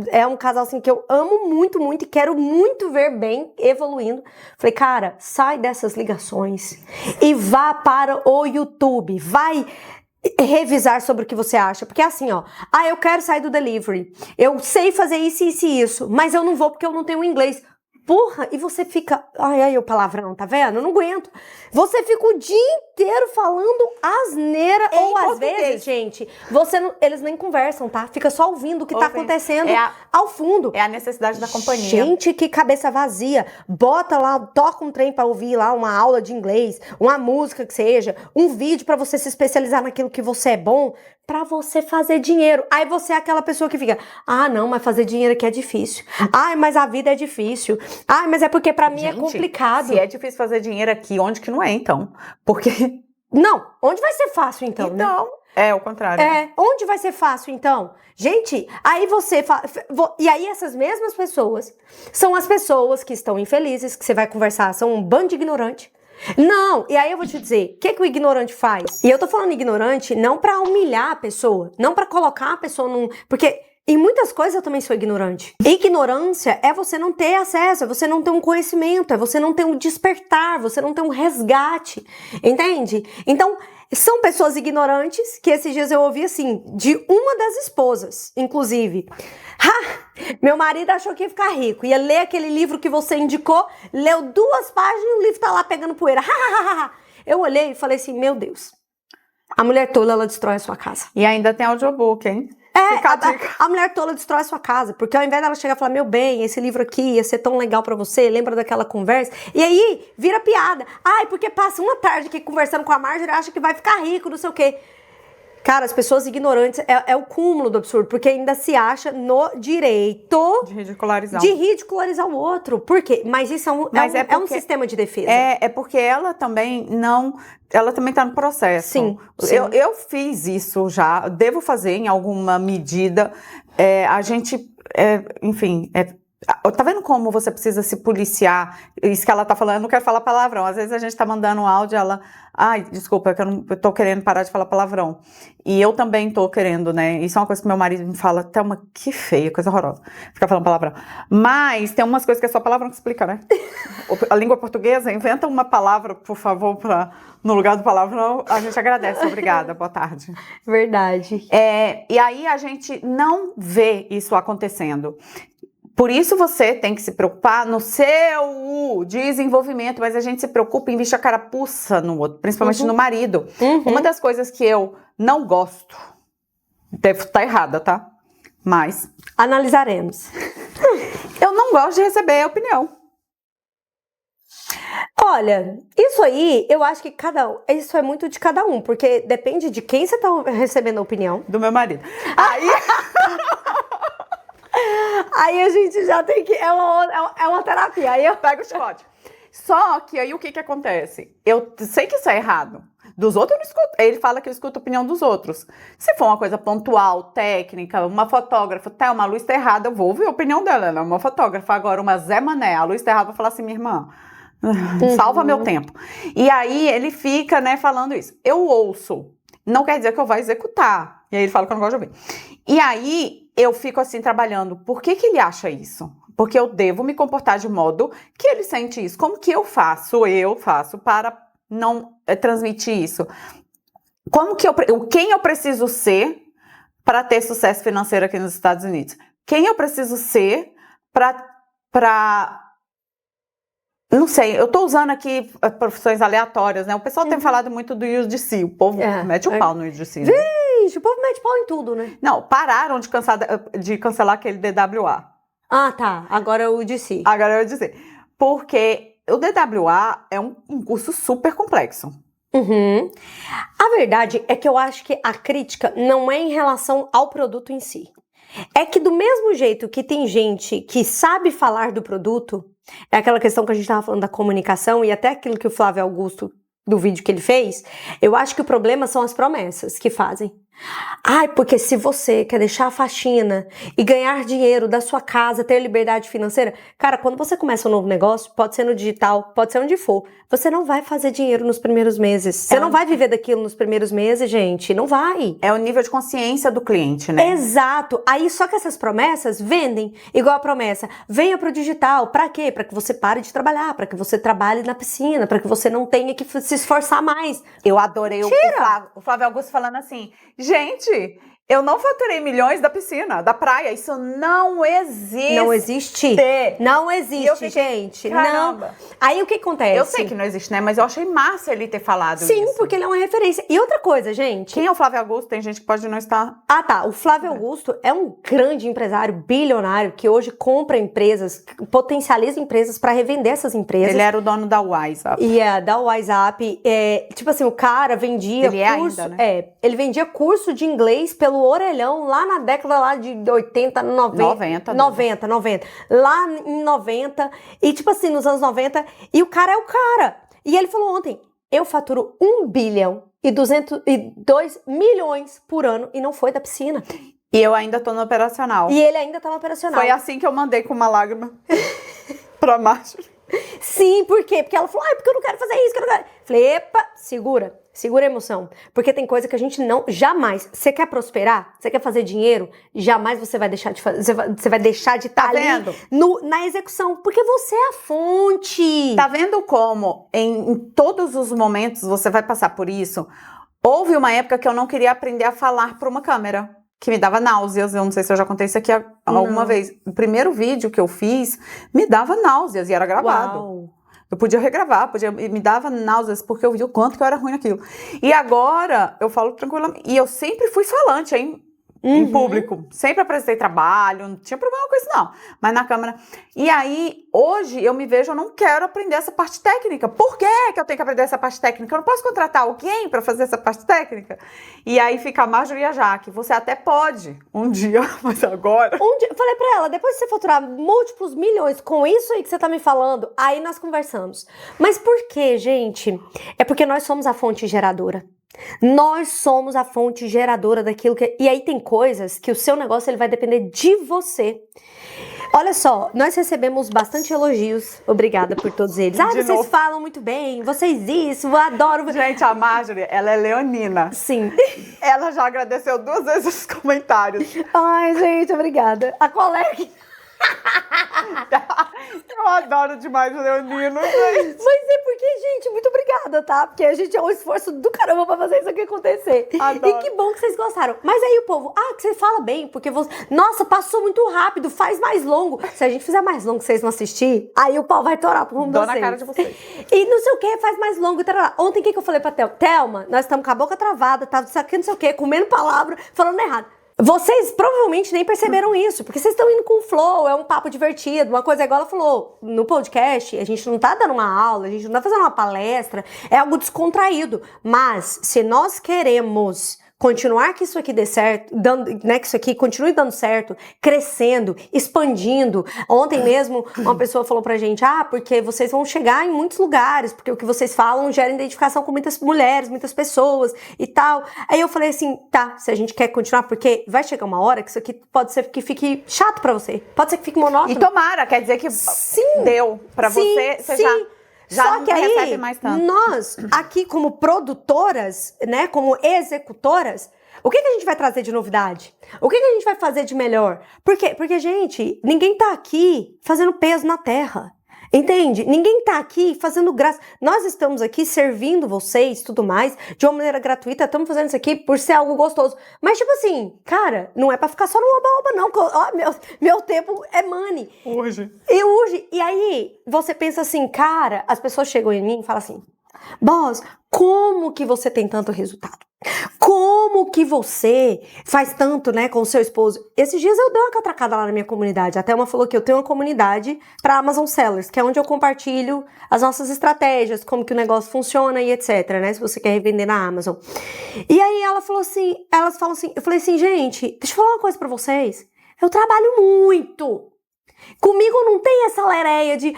B: é um casal assim que eu amo muito, muito e quero muito ver bem evoluindo. Falei, cara, sai dessas ligações e vá para o YouTube. Vai revisar sobre o que você acha. Porque é assim, ó. Eu quero sair do delivery. Eu sei fazer isso, isso e isso, mas eu não vou porque eu não tenho inglês. Porra, e você fica... Ai, o palavrão, tá vendo? Eu não aguento. Você fica o dia inteiro falando asneira. Ou às vezes, gente, eles nem conversam, tá? Fica só ouvindo o que tá acontecendo ao fundo.
A: É a necessidade da companhia.
B: Gente, que cabeça vazia. Bota lá, toca um trem pra ouvir lá uma aula de inglês, uma música que seja, um vídeo pra você se especializar naquilo que você é bom, pra você fazer dinheiro. Aí você é aquela pessoa que fica, não, mas fazer dinheiro aqui é difícil. Mas a vida é difícil. Mas é porque pra mim é complicado.
A: Se é difícil fazer dinheiro aqui, onde que não é, então? Porque...
B: Não, onde vai ser fácil, então, né?
A: É o contrário.
B: Onde vai ser fácil, então? Gente, aí e aí essas mesmas pessoas são as pessoas que estão infelizes, que você vai conversar, são um bando de ignorante, Não, e aí eu vou te dizer, o que o ignorante faz? E eu tô falando ignorante não pra humilhar a pessoa, não pra colocar a pessoa num... Porque em muitas coisas eu também sou ignorante. Ignorância é você não ter acesso, é você não ter um conhecimento, é você não ter um despertar, você não ter um resgate, entende? Então, são pessoas ignorantes que esses dias eu ouvi assim, de uma das esposas, inclusive. Meu marido achou que ia ficar rico, ia ler aquele livro que você indicou, leu 2 páginas e o livro tá lá pegando poeira. Eu olhei e falei assim, meu Deus, a mulher tola, ela destrói a sua casa.
A: E ainda tem audiobook, hein?
B: A mulher tola destrói a sua casa, porque ao invés dela chegar e falar, meu bem, esse livro aqui ia ser tão legal pra você, lembra daquela conversa? E aí, vira piada. Ai, porque passa uma tarde aqui conversando com a Marjorie, acha que vai ficar rico, não sei o quê. Cara, as pessoas ignorantes é o cúmulo do absurdo, porque ainda se acha no direito
A: de ridicularizar
B: o outro. Por quê? Mas isso é um sistema de defesa.
A: É porque ela também tá no processo.
B: Sim.
A: Eu fiz isso já, devo fazer em alguma medida. A gente, enfim... Tá vendo como você precisa se policiar? Isso que ela tá falando, eu não quero falar palavrão. Às vezes a gente tá mandando um áudio, ela... Ai, desculpa, eu tô querendo parar de falar palavrão. E eu também tô querendo, né? Isso é uma coisa que meu marido me fala, Thelma, que feia, coisa horrorosa. Ficar falando palavrão. Mas tem umas coisas que é só palavrão que explica, né? A língua portuguesa, inventa uma palavra, por favor, no lugar do palavrão. A gente agradece, obrigada, boa tarde.
B: Verdade.
A: E aí a gente não vê isso acontecendo. Por isso você tem que se preocupar no seu desenvolvimento, mas a gente se preocupa em vestir a carapuça no outro, principalmente no marido. Uma das coisas que eu não gosto, devo estar errada, tá? Mas...
B: analisaremos.
A: Eu não gosto de receber opinião.
B: Olha, isso aí, eu acho que isso é muito de cada um, porque depende de quem você tá recebendo a opinião.
A: Do meu marido.
B: Aí a gente já tem que... É uma terapia. Aí eu
A: pego o chicote. Só que aí o que acontece? Eu sei que isso é errado. Dos outros eu não escuto. Ele fala que eu escuto a opinião dos outros. Se for uma coisa pontual, técnica, uma fotógrafa, uma luz tá errada, eu vou ouvir a opinião dela. Ela é uma fotógrafa. Agora, uma Zé Mané, a luz tá errada, eu vou falar assim, minha irmã, salva meu tempo. E aí ele fica, né, falando isso. Eu ouço. Não quer dizer que eu vou executar. E aí ele fala que eu não gosto de ouvir. E aí eu fico assim trabalhando. Por que ele acha isso? Porque eu devo me comportar de modo que ele sente isso. Como que eu faço para não transmitir isso? Quem eu preciso ser para ter sucesso financeiro aqui nos Estados Unidos? Quem eu preciso ser para não sei, eu tô usando aqui profissões aleatórias, né? O pessoal tem falado muito do UGC, o povo mete o pau no UGC. Né?
B: Vixe, o povo mete pau em tudo, né?
A: Não, pararam de cancelar aquele DWA.
B: Ah, tá. Agora é o UGC.
A: Agora é o UGC. Porque o DWA é um curso super complexo.
B: A verdade é que eu acho que a crítica não é em relação ao produto em si. É que do mesmo jeito que tem gente que sabe falar do produto, é aquela questão que a gente estava falando da comunicação e até aquilo que o Flávio Augusto, do vídeo que ele fez, eu acho que o problema são as promessas que fazem. Ai, porque se você quer deixar a faxina e ganhar dinheiro da sua casa, ter liberdade financeira, cara, quando você começa um novo negócio, pode ser no digital, pode ser onde for, você não vai fazer dinheiro nos primeiros meses. Você não vai viver daquilo nos primeiros meses, gente, não vai.
A: É o nível de consciência do cliente, né?
B: Exato. Aí só que essas promessas vendem, igual a promessa, venha pro digital, pra quê? Pra que você pare de trabalhar, pra que você trabalhe na piscina, pra que você não tenha que se esforçar mais.
A: Eu adorei o Flávio Augusto falando assim, gente, eu não faturei milhões da piscina, da praia. Isso não existe.
B: Não existe. Não existe, gente.
A: Caramba.
B: Não. Aí o que acontece?
A: Eu sei que não existe, né? Mas eu achei massa ele ter falado isso.
B: Sim, porque ele é uma referência. E outra coisa, gente.
A: Quem é o Flávio Augusto? Tem gente que pode não estar...
B: Ah, tá. O Flávio Augusto é um grande empresário, bilionário, que hoje compra empresas, potencializa empresas para revender essas empresas.
A: Ele era o dono da WhatsApp.
B: Da WhatsApp. Tipo assim, o cara vendia curso...
A: ainda, né?
B: Ele vendia curso de inglês pelo orelhão lá na década lá de 80, 90. 90. Lá em 90. E tipo assim, nos anos 90. E o cara é o cara. E ele falou ontem, eu faturo 1 bilhão e 202 milhões por ano e não foi da piscina.
A: E eu ainda tô no operacional.
B: E ele ainda tá no operacional.
A: Foi assim que eu mandei com uma lágrima pra Marjorie.
B: Sim, por quê? Porque ela falou, porque eu não quero fazer isso, que eu não quero. Falei, epa, segura a emoção. Porque tem coisa que a gente não, jamais. Você quer prosperar? Você quer fazer dinheiro? Jamais você vai deixar de fazer, você vai deixar de estar ali na execução. Porque você é a fonte.
A: Tá vendo como em todos os momentos você vai passar por isso? Houve uma época que eu não queria aprender a falar para uma câmera, que me dava náuseas. Eu não sei se eu já contei isso aqui alguma vez. O primeiro vídeo que eu fiz me dava náuseas e era gravado.
B: Uau.
A: Eu podia regravar, me dava náuseas porque eu vi o quanto que eu era ruim naquilo. E agora eu falo tranquilamente. E eu sempre fui falante, hein? Em público. Sempre apresentei trabalho, não tinha problema com isso, não. Mas na câmera. E aí, hoje, eu me vejo, eu não quero aprender essa parte técnica. Por que eu tenho que aprender essa parte técnica? Eu não posso contratar alguém para fazer essa parte técnica? E aí fica a Marjorie e a Jaque. Você até pode um dia, mas agora...
B: Um dia, eu falei pra ela, depois de você faturar múltiplos milhões com isso aí que você tá me falando, aí nós conversamos. Mas por quê, gente? É porque nós somos a fonte geradora. Nós somos a fonte geradora daquilo que... E aí tem coisas que o seu negócio ele vai depender de você. Olha só, nós recebemos bastante elogios. Obrigada por todos eles. Vocês falam muito bem, vocês isso, eu adoro...
A: Gente, a Marjorie, ela é leonina.
B: Sim.
A: Ela já agradeceu 2 vezes os comentários.
B: Ai, gente, obrigada. A colega...
A: Eu adoro demais o leonino, gente.
B: Mas é porque, gente, muito obrigada, tá? Porque a gente é um esforço do caramba pra fazer isso aqui acontecer.
A: Adoro.
B: E que bom que vocês gostaram. Mas aí o povo, que você fala bem, porque você... Nossa, passou muito rápido, faz mais longo. Se a gente fizer mais longo e vocês não assistirem, aí o pau vai torar pro rumo de vocês.
A: na cara de vocês.
B: E não sei o que, faz mais longo. Tarará. Ontem, o que eu falei pra Thelma? Nós estamos com a boca travada, tá isso aqui, não sei o que, comendo palavra, falando errado. Vocês provavelmente nem perceberam isso, porque vocês estão indo com flow, é um papo divertido, uma coisa igual ela falou, no podcast, a gente não tá dando uma aula, a gente não tá fazendo uma palestra, é algo descontraído, mas se nós queremos continuar que isso aqui dê certo, que isso aqui continue dando certo, crescendo, expandindo. Ontem mesmo uma pessoa falou pra gente, porque vocês vão chegar em muitos lugares, porque o que vocês falam gera identificação com muitas mulheres, muitas pessoas e tal. Aí eu falei assim, tá, se a gente quer continuar, porque vai chegar uma hora que isso aqui pode ser que fique chato pra você, pode ser que fique monótono.
A: E tomara, quer dizer que deu pra você já
B: só
A: não
B: que aí,
A: recebe mais tanto.
B: Nós, aqui como produtoras, né, como executoras, o que a gente vai trazer de novidade? O que a gente vai fazer de melhor? Por quê? Porque, gente, ninguém tá aqui fazendo peso na terra. Entende? Ninguém tá aqui fazendo graça. Nós estamos aqui servindo vocês, tudo mais, de uma maneira gratuita. Estamos fazendo isso aqui por ser algo gostoso. Mas, tipo assim, cara, não é pra ficar só no oba-oba, não. Meu tempo é money.
A: Urge.
B: E aí, você pensa assim, cara, as pessoas chegam em mim e falam assim, Boss, como que você tem tanto resultado? Como que você faz tanto, né, com o seu esposo? Esses dias eu dei uma catracada lá na minha comunidade. A Thelma falou que eu tenho uma comunidade para Amazon Sellers, que é onde eu compartilho as nossas estratégias, como que o negócio funciona e etc, né, se você quer revender na Amazon. E aí elas falam assim, eu falei assim, gente, deixa eu falar uma coisa pra vocês. Eu trabalho muito. Comigo não tem essa lereia de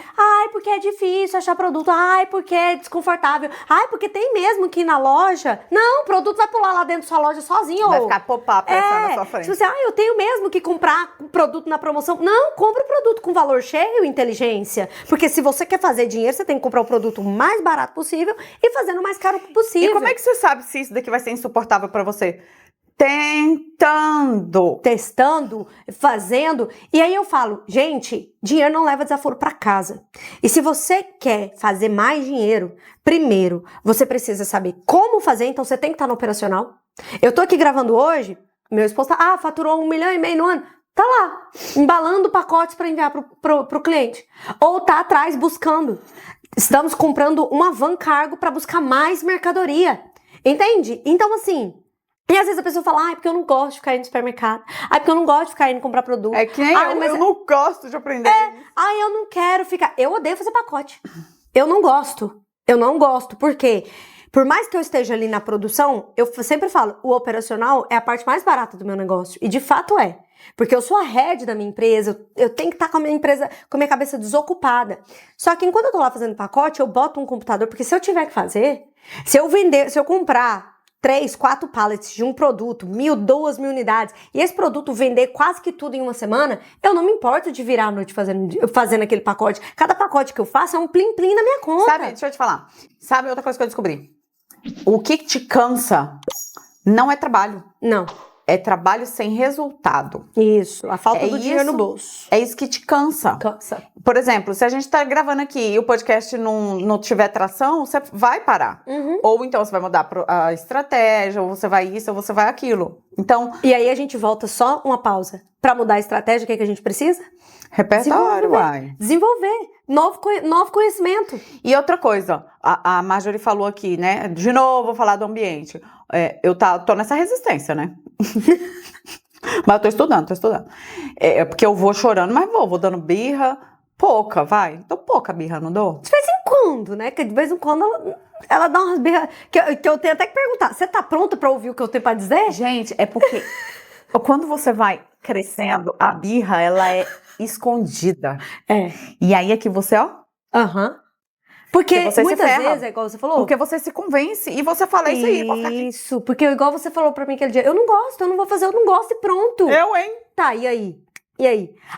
B: porque é difícil achar produto, porque é desconfortável, porque tem mesmo que ir na loja. Não, o produto vai pular lá dentro da sua loja sozinho.
A: Vai ficar pop-up na sua frente.
B: Tipo assim, eu tenho mesmo que comprar produto na promoção. Não, compra o produto com valor cheio e inteligência. Porque se você quer fazer dinheiro, você tem que comprar o produto mais barato possível e fazendo o mais caro possível.
A: E como é que você sabe se isso daqui vai ser insuportável pra você? Testando,
B: fazendo. E aí eu falo, gente, dinheiro não leva desaforo pra casa. E se você quer fazer mais dinheiro, primeiro, você precisa saber como fazer, então você tem que estar no operacional. Eu tô aqui gravando hoje, meu esposo faturou 1,5 milhão no ano. Tá lá, embalando pacotes para enviar pro cliente. Ou tá atrás buscando. Estamos comprando uma van cargo para buscar mais mercadoria. Entende? Então, assim... E às vezes a pessoa fala, porque eu não gosto de ficar indo no supermercado. Porque eu não gosto de ficar indo comprar produto.
A: É que nem eu não gosto de aprender.
B: Eu não quero ficar... Eu odeio fazer pacote. Eu não gosto. Por quê? Por mais que eu esteja ali na produção, eu sempre falo, o operacional é a parte mais barata do meu negócio. E de fato é. Porque eu sou a head da minha empresa, eu tenho que estar com a minha empresa, com a minha cabeça desocupada. Só que enquanto eu tô lá fazendo pacote, eu boto um computador, porque se eu tiver que fazer, se eu comprar 3, 4 pallets de um produto, 1.000, 2.000 unidades, e esse produto vender quase que tudo em uma semana, eu não me importo de virar a noite fazendo aquele pacote. Cada pacote que eu faço é um plim-plim na minha conta.
A: Sabe, deixa eu te falar. Sabe outra coisa que eu descobri? O que te cansa não é trabalho.
B: Não.
A: É trabalho sem resultado.
B: Isso, a falta do dinheiro no bolso.
A: É isso que te cansa.
B: Cansa.
A: Por exemplo, se a gente tá gravando aqui e o podcast não tiver tração, você vai parar. Ou então você vai mudar a estratégia, ou você vai isso, ou você vai aquilo. Então...
B: E aí a gente volta só uma pausa. Pra mudar a estratégia, o que a gente precisa?
A: Repertório, uai.
B: Desenvolver. Novo conhecimento.
A: E outra coisa, a Marjorie falou aqui, né? De novo, vou falar do ambiente. Eu tô nessa resistência, né? Mas eu tô estudando. Porque eu vou chorando, mas vou dando birra. Pouca, vai. Dou pouca birra, não dou?
B: De vez em quando, né? Que de vez em quando ela dá umas birras. Que eu tenho até que perguntar: você tá pronta pra ouvir o que eu tenho pra dizer?
A: Gente, é porque quando você vai crescendo, a birra, ela é escondida. E aí é que você, ó.
B: Porque você muitas vezes, é igual você falou.
A: Porque você se convence e você fala isso aí.
B: Isso, porque igual você falou pra mim aquele dia, eu não gosto, eu não vou fazer, eu não gosto e pronto.
A: Hein?
B: Tá, e aí?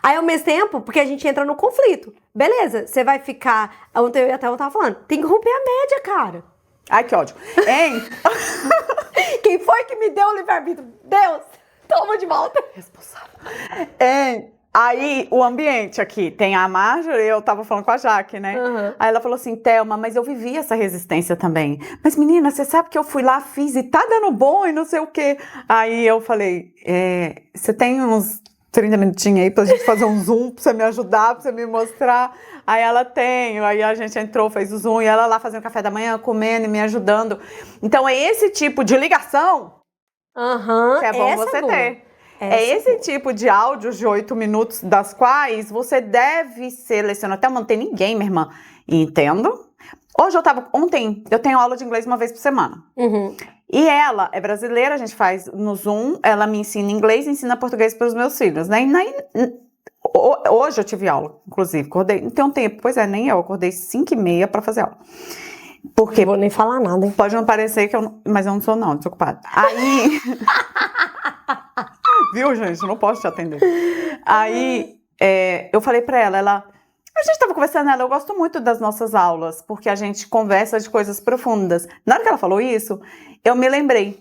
B: Aí, ao mesmo tempo, porque a gente entra no conflito. Beleza, você vai ficar... Ontem eu tava falando, tem que romper a média, cara.
A: Ai, que ódio. Hein?
B: Quem foi que me deu o livre-arbítrio? Deus, toma de volta.
A: Responsável. Aí, o ambiente aqui, tem a Marjorie, eu tava falando com a Jaque, né? Aí ela falou assim, Thelma, mas eu vivi essa resistência também. Mas, menina, você sabe que eu fui lá, fiz e tá dando bom e não sei o quê. Aí eu falei, você tem uns 30 minutinhos aí pra gente fazer um Zoom, pra você me ajudar, pra você me mostrar? Aí ela tem, aí a gente entrou, fez o Zoom, e ela lá fazendo café da manhã, comendo e me ajudando. Então, é esse tipo de ligação que é bom você ter. Esse tipo de áudios de 8 minutos, das quais você deve selecionar. Até não tem ninguém, minha irmã. Entendo. Ontem eu tenho aula de inglês uma vez por semana. E ela é brasileira, a gente faz no Zoom, ela me ensina inglês e ensina português para os meus filhos, né? Hoje eu tive aula, inclusive, acordei, não tem um tempo, nem eu, acordei 5h30 para fazer aula. Porque
B: não vou nem falar nada, hein?
A: Pode não parecer que mas eu não sou não, desocupada. Aí... Viu, gente? Não posso te atender. Aí, eu falei pra ela, a gente tava conversando, eu gosto muito das nossas aulas, porque a gente conversa de coisas profundas. Na hora que ela falou isso, eu me lembrei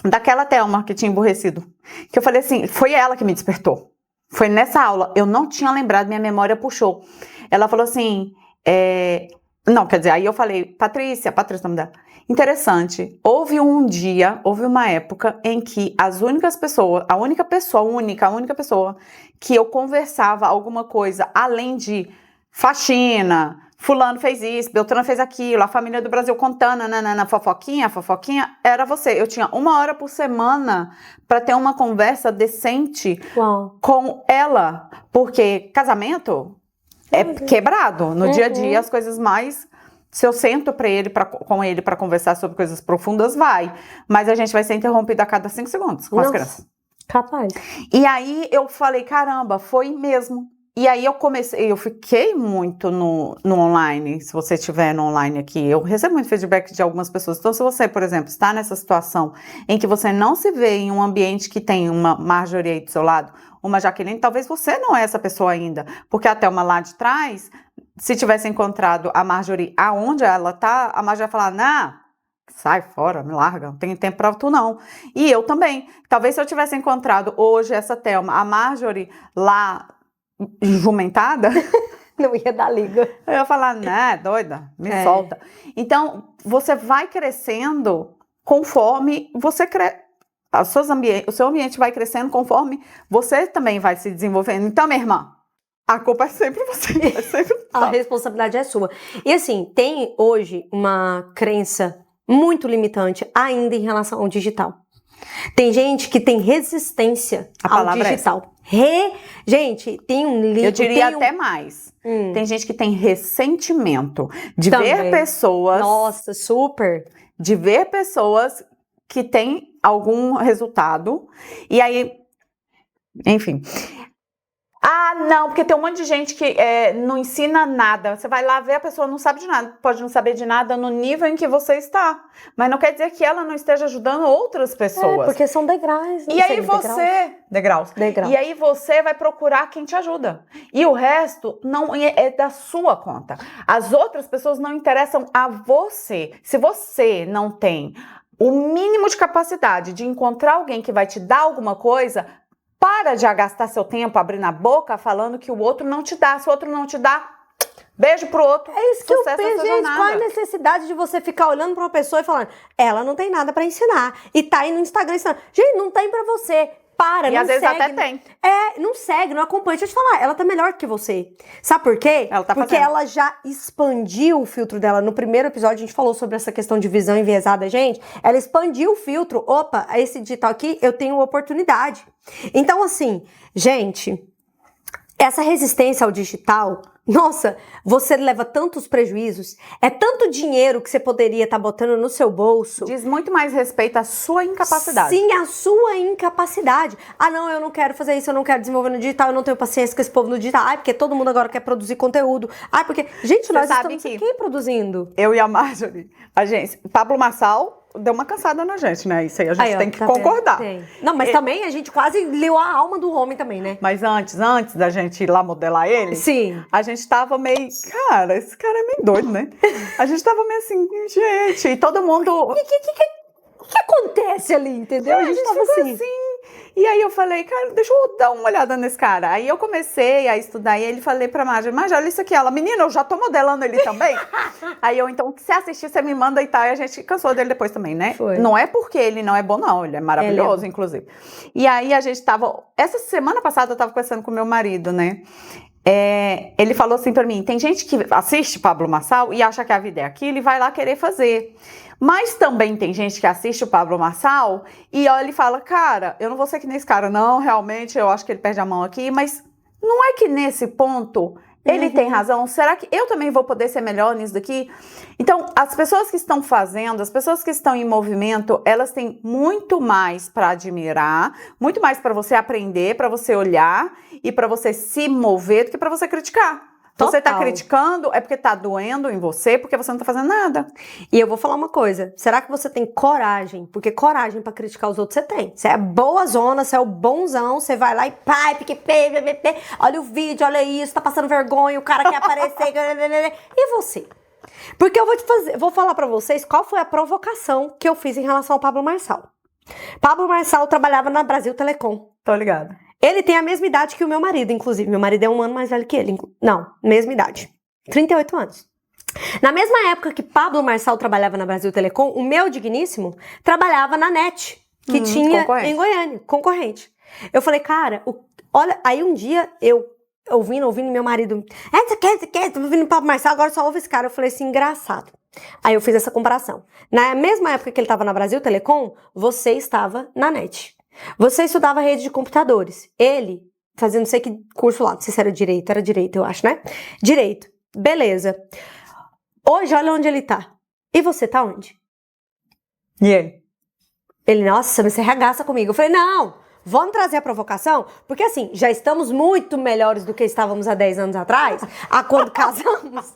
A: daquela Thelma que tinha emburrecido. Que eu falei assim, foi ela que me despertou. Foi nessa aula, eu não tinha lembrado, minha memória puxou. Ela falou assim, não, quer dizer, aí eu falei, Patrícia, o nome dela. Interessante, houve uma época em que a única pessoa que eu conversava alguma coisa, além de faxina, fulano fez isso, Beltrano fez aquilo, a família do Brasil contando, fofoquinha, era você. Eu tinha 1 hora por semana para ter uma conversa decente com ela, porque casamento é quebrado, no dia a dia as coisas mais... Se eu sento com ele para conversar sobre coisas profundas, vai. Mas a gente vai ser interrompido a cada 5 segundos com as crianças.
B: Capaz.
A: E aí eu falei, caramba, foi mesmo. E aí eu fiquei muito no online, se você estiver no online aqui. Eu recebo muito feedback de algumas pessoas. Então, se você, por exemplo, está nessa situação em que você não se vê em um ambiente que tem uma Marjorie aí do seu lado, uma Jaqueline, talvez você não é essa pessoa ainda. Porque a Thelma lá de trás... Se tivesse encontrado a Marjorie aonde ela tá, a Marjorie vai falar, sai fora, me larga, não tenho tempo pra tu não. E eu também. Talvez se eu tivesse encontrado hoje essa Thelma, a Marjorie lá jumentada...
B: Não ia dar liga.
A: Eu ia falar, doida, me solta. Então, você vai crescendo conforme você cresce. O seu ambiente vai crescendo conforme você também vai se desenvolvendo. Então, minha irmã, a culpa é sempre você.
B: A responsabilidade é sua. E assim, tem hoje uma crença muito limitante ainda em relação ao digital. Tem gente que tem resistência ao digital. Gente, tem um livro...
A: Eu diria até mais. Tem gente que tem ressentimento de ver pessoas...
B: Nossa, super!
A: De ver pessoas que têm algum resultado. E aí, enfim... Ah, não, porque tem um monte de gente que não ensina nada. Você vai lá ver, a pessoa não sabe de nada. Pode não saber de nada no nível em que você está. Mas não quer dizer que ela não esteja ajudando outras pessoas.
B: Porque são degraus.
A: E aí você... Degraus. E aí você vai procurar quem te ajuda. E o resto não é da sua conta. As outras pessoas não interessam a você. Se você não tem o mínimo de capacidade de encontrar alguém que vai te dar alguma coisa... Para de gastar seu tempo abrindo a boca falando que o outro não te dá. Se o outro não te dá, beijo pro outro.
B: É isso que eu penso, gente. Qual é a necessidade de você ficar olhando pra uma pessoa e falando, ela não tem nada pra ensinar. E tá aí no Instagram ensinando. Gente, não tem pra você. Para,
A: e
B: não
A: às vezes
B: segue.
A: até tem.
B: Não segue, não acompanha. Deixa eu te falar, ela tá melhor que você. Sabe por quê? Porque ela já expandiu o filtro dela. No primeiro episódio a gente falou sobre essa questão de visão enviesada, gente. Ela expandiu o filtro. Opa, esse digital aqui eu tenho oportunidade. Então assim, gente, essa resistência ao digital... Nossa, você leva tantos prejuízos, é tanto dinheiro que você poderia estar botando no seu bolso.
A: Diz muito mais respeito à sua incapacidade.
B: Sim, à sua incapacidade. Ah, não, eu não quero fazer isso, eu não quero desenvolver no digital, eu não tenho paciência com esse povo no digital. Ai, porque todo mundo agora quer produzir conteúdo. Ai, porque... Gente, nós estamos aqui produzindo.
A: Eu e a Marjorie, a gente, Pablo Marçal... Deu uma cansada na gente, né? Isso aí a gente tem que concordar.
B: Não, mas também a gente quase leu a alma do homem também, né?
A: Mas antes da gente ir lá modelar ele,
B: sim,
A: a gente tava meio... Cara, esse cara é meio doido, né? A gente tava meio assim, gente, e todo mundo...
B: O que acontece ali, entendeu?
A: A gente tava assim. E aí eu falei, cara, deixa eu dar uma olhada nesse cara. Aí eu comecei a estudar e ele falei pra Marjorie, olha isso aqui. Ela, menina, eu já tô modelando ele também. Aí eu, então, se assistir, você me manda e tal. E a gente cansou dele depois também, né?
B: Foi.
A: Não é porque ele não é bom, não. Ele é maravilhoso, inclusive. E aí a gente tava... Essa semana passada eu tava conversando com meu marido, né? Ele falou assim pra mim, tem gente que assiste Pablo Marçal e acha que a vida é aquilo e vai lá querer fazer. Mas também tem gente que assiste o Pablo Marçal e olha e fala, cara, eu não vou ser que nesse cara, não, realmente, eu acho que ele perde a mão aqui, mas não é que nesse ponto ele tem razão? Será que eu também vou poder ser melhor nisso daqui? Então, as pessoas que estão fazendo, as pessoas que estão em movimento, elas têm muito mais para admirar, muito mais para você aprender, para você olhar e para você se mover do que para você criticar.
B: Total.
A: Você tá criticando é porque tá doendo em você, porque você não tá fazendo nada.
B: E eu vou falar uma coisa, será que você tem coragem? Porque coragem pra criticar os outros você tem. Você é boa zona, você é o bonzão, você vai lá e pai, olha o vídeo, olha isso, tá passando vergonha, o cara quer aparecer. E você? Porque eu vou falar pra vocês qual foi a provocação que eu fiz em relação ao Pablo Marçal. Pablo Marçal trabalhava na Brasil Telecom.
A: Tô ligada.
B: Ele tem a mesma idade que o meu marido, inclusive. Meu marido é 1 ano mais velho que ele. Não, mesma idade. 38 anos. Na mesma época que Pablo Marçal trabalhava na Brasil Telecom, o meu digníssimo trabalhava na NET, que tinha em Goiânia, concorrente. Eu falei, cara, olha, aí um dia eu ouvindo meu marido, você quer, tô ouvindo Pablo Marçal, agora só ouve esse cara. Eu falei assim, engraçado. Aí eu fiz essa comparação. Na mesma época que ele estava na Brasil Telecom, você estava na NET. Você estudava rede de computadores. Ele, fazendo não sei que curso lá, não sei se era direito, eu acho, né? Direito. Beleza. Hoje, olha onde ele tá. E você tá onde?
A: E ele?
B: Ele, nossa, você regaça comigo. Eu falei, não, vamos trazer a provocação? Porque assim, já estamos muito melhores do que estávamos há 10 anos atrás, a quando casamos.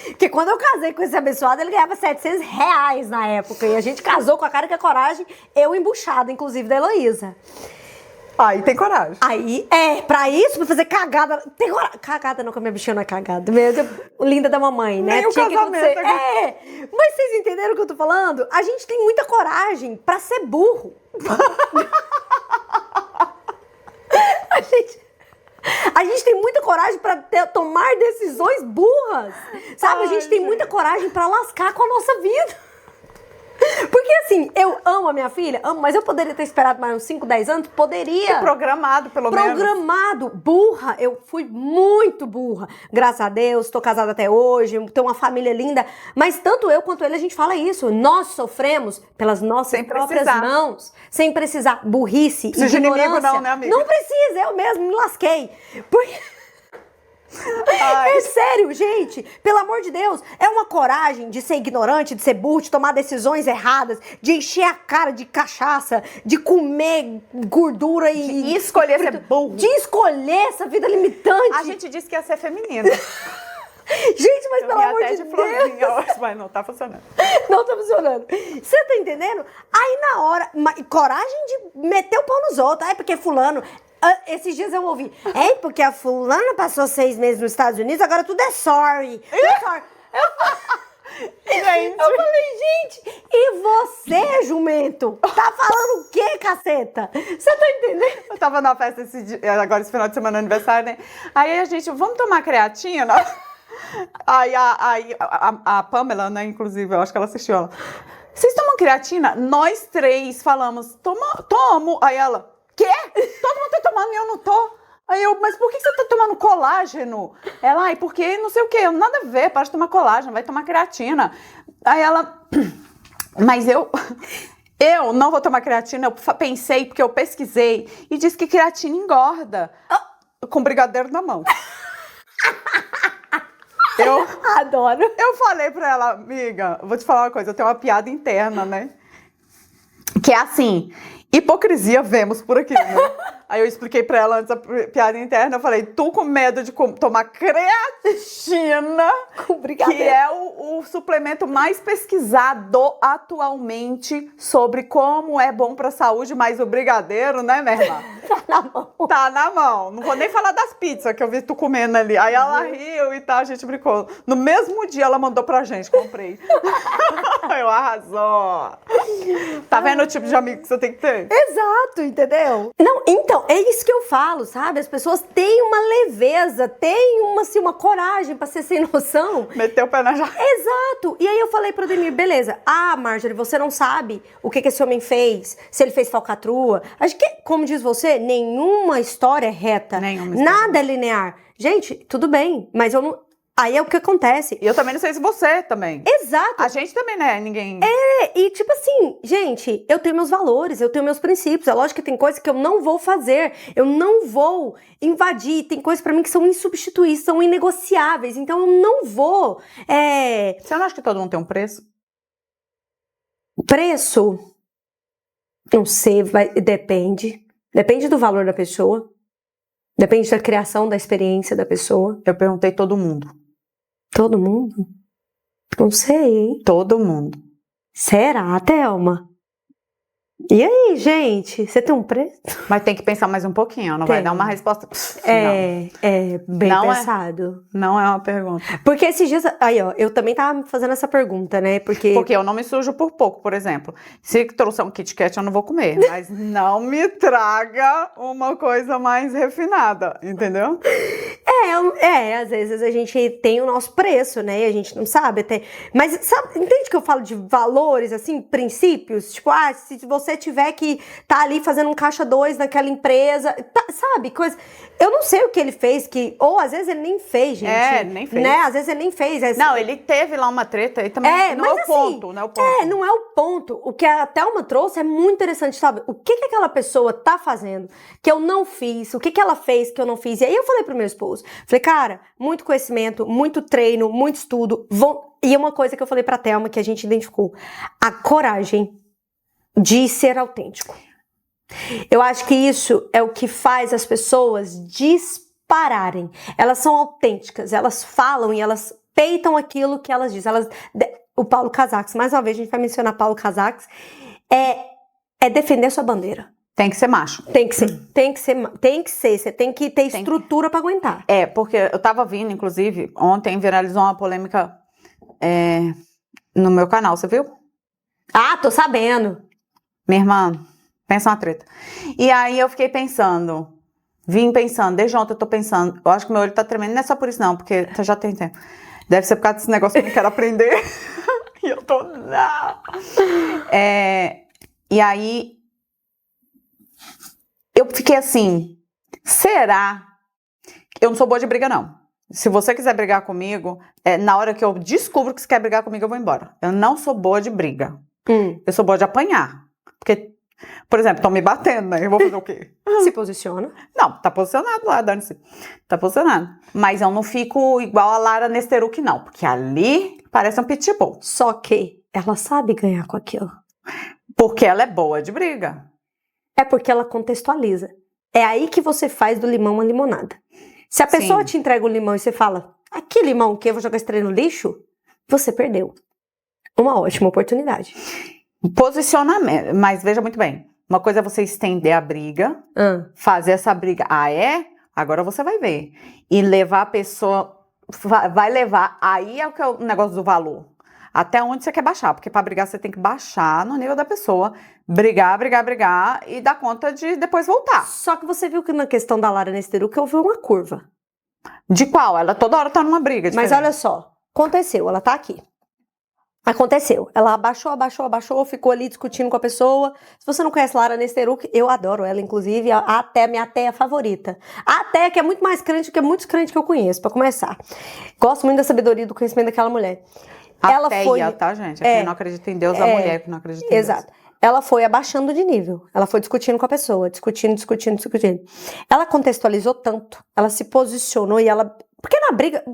B: Porque quando eu casei com esse abençoado, ele ganhava R$700 na época. E a gente casou com a cara e com a coragem, eu embuchada, inclusive, da Heloísa.
A: Aí tem coragem.
B: Aí, pra isso, pra fazer cagada. Tem coragem. Cagada não, que a minha bichinha não é cagada. Linda da mamãe, né?
A: Nem o casamento.
B: Mas vocês entenderam o que eu tô falando? A gente tem muita coragem pra ser burro. A gente tem muita coragem pra tomar decisões burras, sabe? A gente tem muita coragem pra lascar com a nossa vida. Porque assim, eu amo a minha filha, amo, mas eu poderia ter esperado mais uns 5, 10 anos? Poderia.
A: Programado, pelo menos.
B: Programado. Burra. Eu fui muito burra. Graças a Deus, tô casada até hoje, tenho uma família linda. Mas tanto eu quanto ele, a gente fala isso. Nós sofremos pelas nossas próprias mãos. Sem precisar. Burrice,
A: precisa
B: ignorância.
A: De inimigo não, né, amiga?
B: Não precisa, eu mesmo me lasquei. Porque...
A: Ai,
B: Mas sério, gente, pelo amor de Deus, é uma coragem de ser ignorante, de ser burro, de tomar decisões erradas, de encher a cara de cachaça, de comer gordura e...
A: De escolher ser burro.
B: De escolher essa vida limitante.
A: A gente disse que ia ser feminina.
B: Gente, mas pelo amor de Deus.
A: Hoje, mas não tá funcionando.
B: Não tá funcionando. Você tá entendendo? Aí na hora, coragem de meter o pau nos outros. Ai, porque fulano... Esses dias eu ouvi. É, porque a fulana passou 6 meses nos Estados Unidos, agora tudo é sorry. Sorry.
A: Gente.
B: Eu falei, gente, e você, jumento? Tá falando o quê, caceta? Você tá entendendo?
A: Eu tava na festa agora esse final de semana, aniversário, né? Aí a gente, vamos tomar creatina? Aí a Pamela, né, inclusive, eu acho que ela assistiu ela. Vocês tomam creatina? Nós 3 falamos, tomo. Aí ela, quê? Todo mundo tá tomando e eu não tô. Aí eu, mas por que você tá tomando colágeno? Ela, ai, porque não sei o quê, nada a ver, para de tomar colágeno, vai tomar creatina. Aí ela, mas eu não vou tomar creatina, eu pensei, porque eu pesquisei, e disse que creatina engorda, com brigadeiro na mão. Eu
B: adoro.
A: Eu falei pra ela, amiga, vou te falar uma coisa, eu tenho uma piada interna, né? Que é assim, hipocrisia vemos por aqui, né? Aí eu expliquei pra ela antes a piada interna, eu falei, tu com medo de tomar creatina, que é o suplemento mais pesquisado atualmente sobre como é bom pra saúde, mas o brigadeiro, né, minha irmã?
B: Tá na mão.
A: Tá na mão. Não vou nem falar das pizzas que eu vi tu comendo ali. Aí ela riu e tal, a gente brincou. No mesmo dia ela mandou pra gente, comprei. Eu arrasou. Tá vendo o tipo de amigo que você tem que ter?
B: Exato, entendeu? Não, então, é isso que eu falo, sabe? As pessoas têm uma leveza, têm uma coragem pra ser sem noção.
A: Meteu o pé na jaca.
B: Exato. E aí eu falei pro Ademir, beleza. Ah, Marjorie, você não sabe o que esse homem fez, se ele fez falcatrua. Acho que, como diz você, nenhuma história é reta.
A: Nenhuma história.
B: Nada é linear. Gente, tudo bem, mas eu não... Aí é o que acontece.
A: E eu também não sei se você também.
B: Exato.
A: A gente também, né? Ninguém...
B: E tipo assim, gente, eu tenho meus valores, eu tenho meus princípios. É lógico que tem coisas que eu não vou fazer, eu não vou invadir. Tem coisas pra mim que são insubstituíveis, são inegociáveis. Então eu não vou...
A: Você não acha que todo mundo tem um preço?
B: Preço? Não sei, depende. Depende do valor da pessoa. Depende da criação, da experiência da pessoa.
A: Eu perguntei todo mundo.
B: Todo mundo? Não sei, hein?
A: Todo mundo.
B: Será, Thelma? E aí, gente? Você tem um preço?
A: Mas tem que pensar mais um pouquinho, não vai dar uma resposta.
B: Bem
A: não
B: pensado.
A: Não é uma pergunta.
B: Porque esses dias... Aí, ó, eu também tava fazendo essa pergunta, né? Porque
A: eu não me sujo por pouco, por exemplo. Se trouxer um Kit Kat, eu não vou comer. Mas não me traga uma coisa mais refinada, entendeu?
B: Às vezes a gente tem o nosso preço, né? E a gente não sabe até... Mas, sabe, entende que eu falo de valores, assim, princípios? Tipo, se você tiver que tá ali fazendo um caixa 2 naquela empresa, sabe? Coisa... Eu não sei o que ele fez, ou às vezes ele nem fez, gente.
A: Nem fez.
B: Né? Às vezes ele nem fez.
A: Não, ele teve lá uma treta e também não é o ponto, não é o ponto.
B: Não é o ponto. O que a Thelma trouxe é muito interessante, sabe? O que aquela pessoa tá fazendo que eu não fiz, o que ela fez que eu não fiz. E aí eu falei pro meu esposo, falei, cara, muito conhecimento, muito treino, muito estudo. E uma coisa que eu falei pra Thelma que a gente identificou, a coragem de ser autêntico. Eu acho que isso é o que faz as pessoas dispararem. Elas são autênticas, elas falam e elas peitam aquilo que elas dizem. O Paulo Casaks, mais uma vez a gente vai mencionar Paulo Casaks, é defender sua bandeira.
A: Tem que ser macho.
B: Tem que ser. Você tem que ter estrutura pra aguentar.
A: Porque eu tava vindo, inclusive, ontem viralizou uma polêmica no meu canal, você viu?
B: Ah, tô sabendo.
A: Minha irmã, pensa uma treta. E aí eu fiquei pensando, desde ontem eu tô pensando, eu acho que meu olho tá tremendo, não é só por isso não, porque já tem tempo. Deve ser por causa desse negócio que eu não quero aprender. E eu tô... E aí, eu fiquei assim, será? Eu não sou boa de briga, não. Se você quiser brigar comigo, na hora que eu descubro que você quer brigar comigo, eu vou embora. Eu não sou boa de briga. Eu sou boa de apanhar. Porque Por exemplo, estão me batendo, né? Eu vou fazer o quê?
B: Se posiciona.
A: Não, tá posicionado lá, dane-se. Tá posicionado. Mas eu não fico igual a Lara Nesteruk, não. Porque ali parece um pitbull.
B: Só que ela sabe ganhar com aquilo.
A: Porque ela é boa de briga.
B: É porque ela contextualiza. É aí que você faz do limão uma limonada. Se a pessoa te entrega o limão e você fala, que limão que eu vou jogar esse trem no lixo, você perdeu. Uma ótima oportunidade.
A: Posicionamento. Mas veja muito bem. Uma coisa é você estender a briga, fazer essa briga. Agora você vai ver. E levar a pessoa... Vai levar... Aí é o que é o negócio do valor. Até onde você quer baixar. Porque pra brigar você tem que baixar no nível da pessoa. Brigar e dar conta de depois voltar.
B: Só que você viu que na questão da Lara Nesteruk houve uma curva.
A: De qual? Ela toda hora tá numa briga diferente.
B: Mas olha só. Aconteceu. Ela tá aqui. Aconteceu. Ela abaixou, ficou ali discutindo com a pessoa. Se você não conhece Lara Nesteruk, eu adoro ela, inclusive, até minha ateia favorita. A ateia que é muito mais crente do que muitos crentes que eu conheço, pra começar. Gosto muito da sabedoria e do conhecimento daquela mulher.
A: Ela foi, tá, gente? Quem não acredita em Deus, a mulher que não acredita em Deus.
B: Exato. Ela foi abaixando de nível. Ela foi discutindo com a pessoa, discutindo. Ela contextualizou tanto, ela se posicionou e ela... Porque na briga...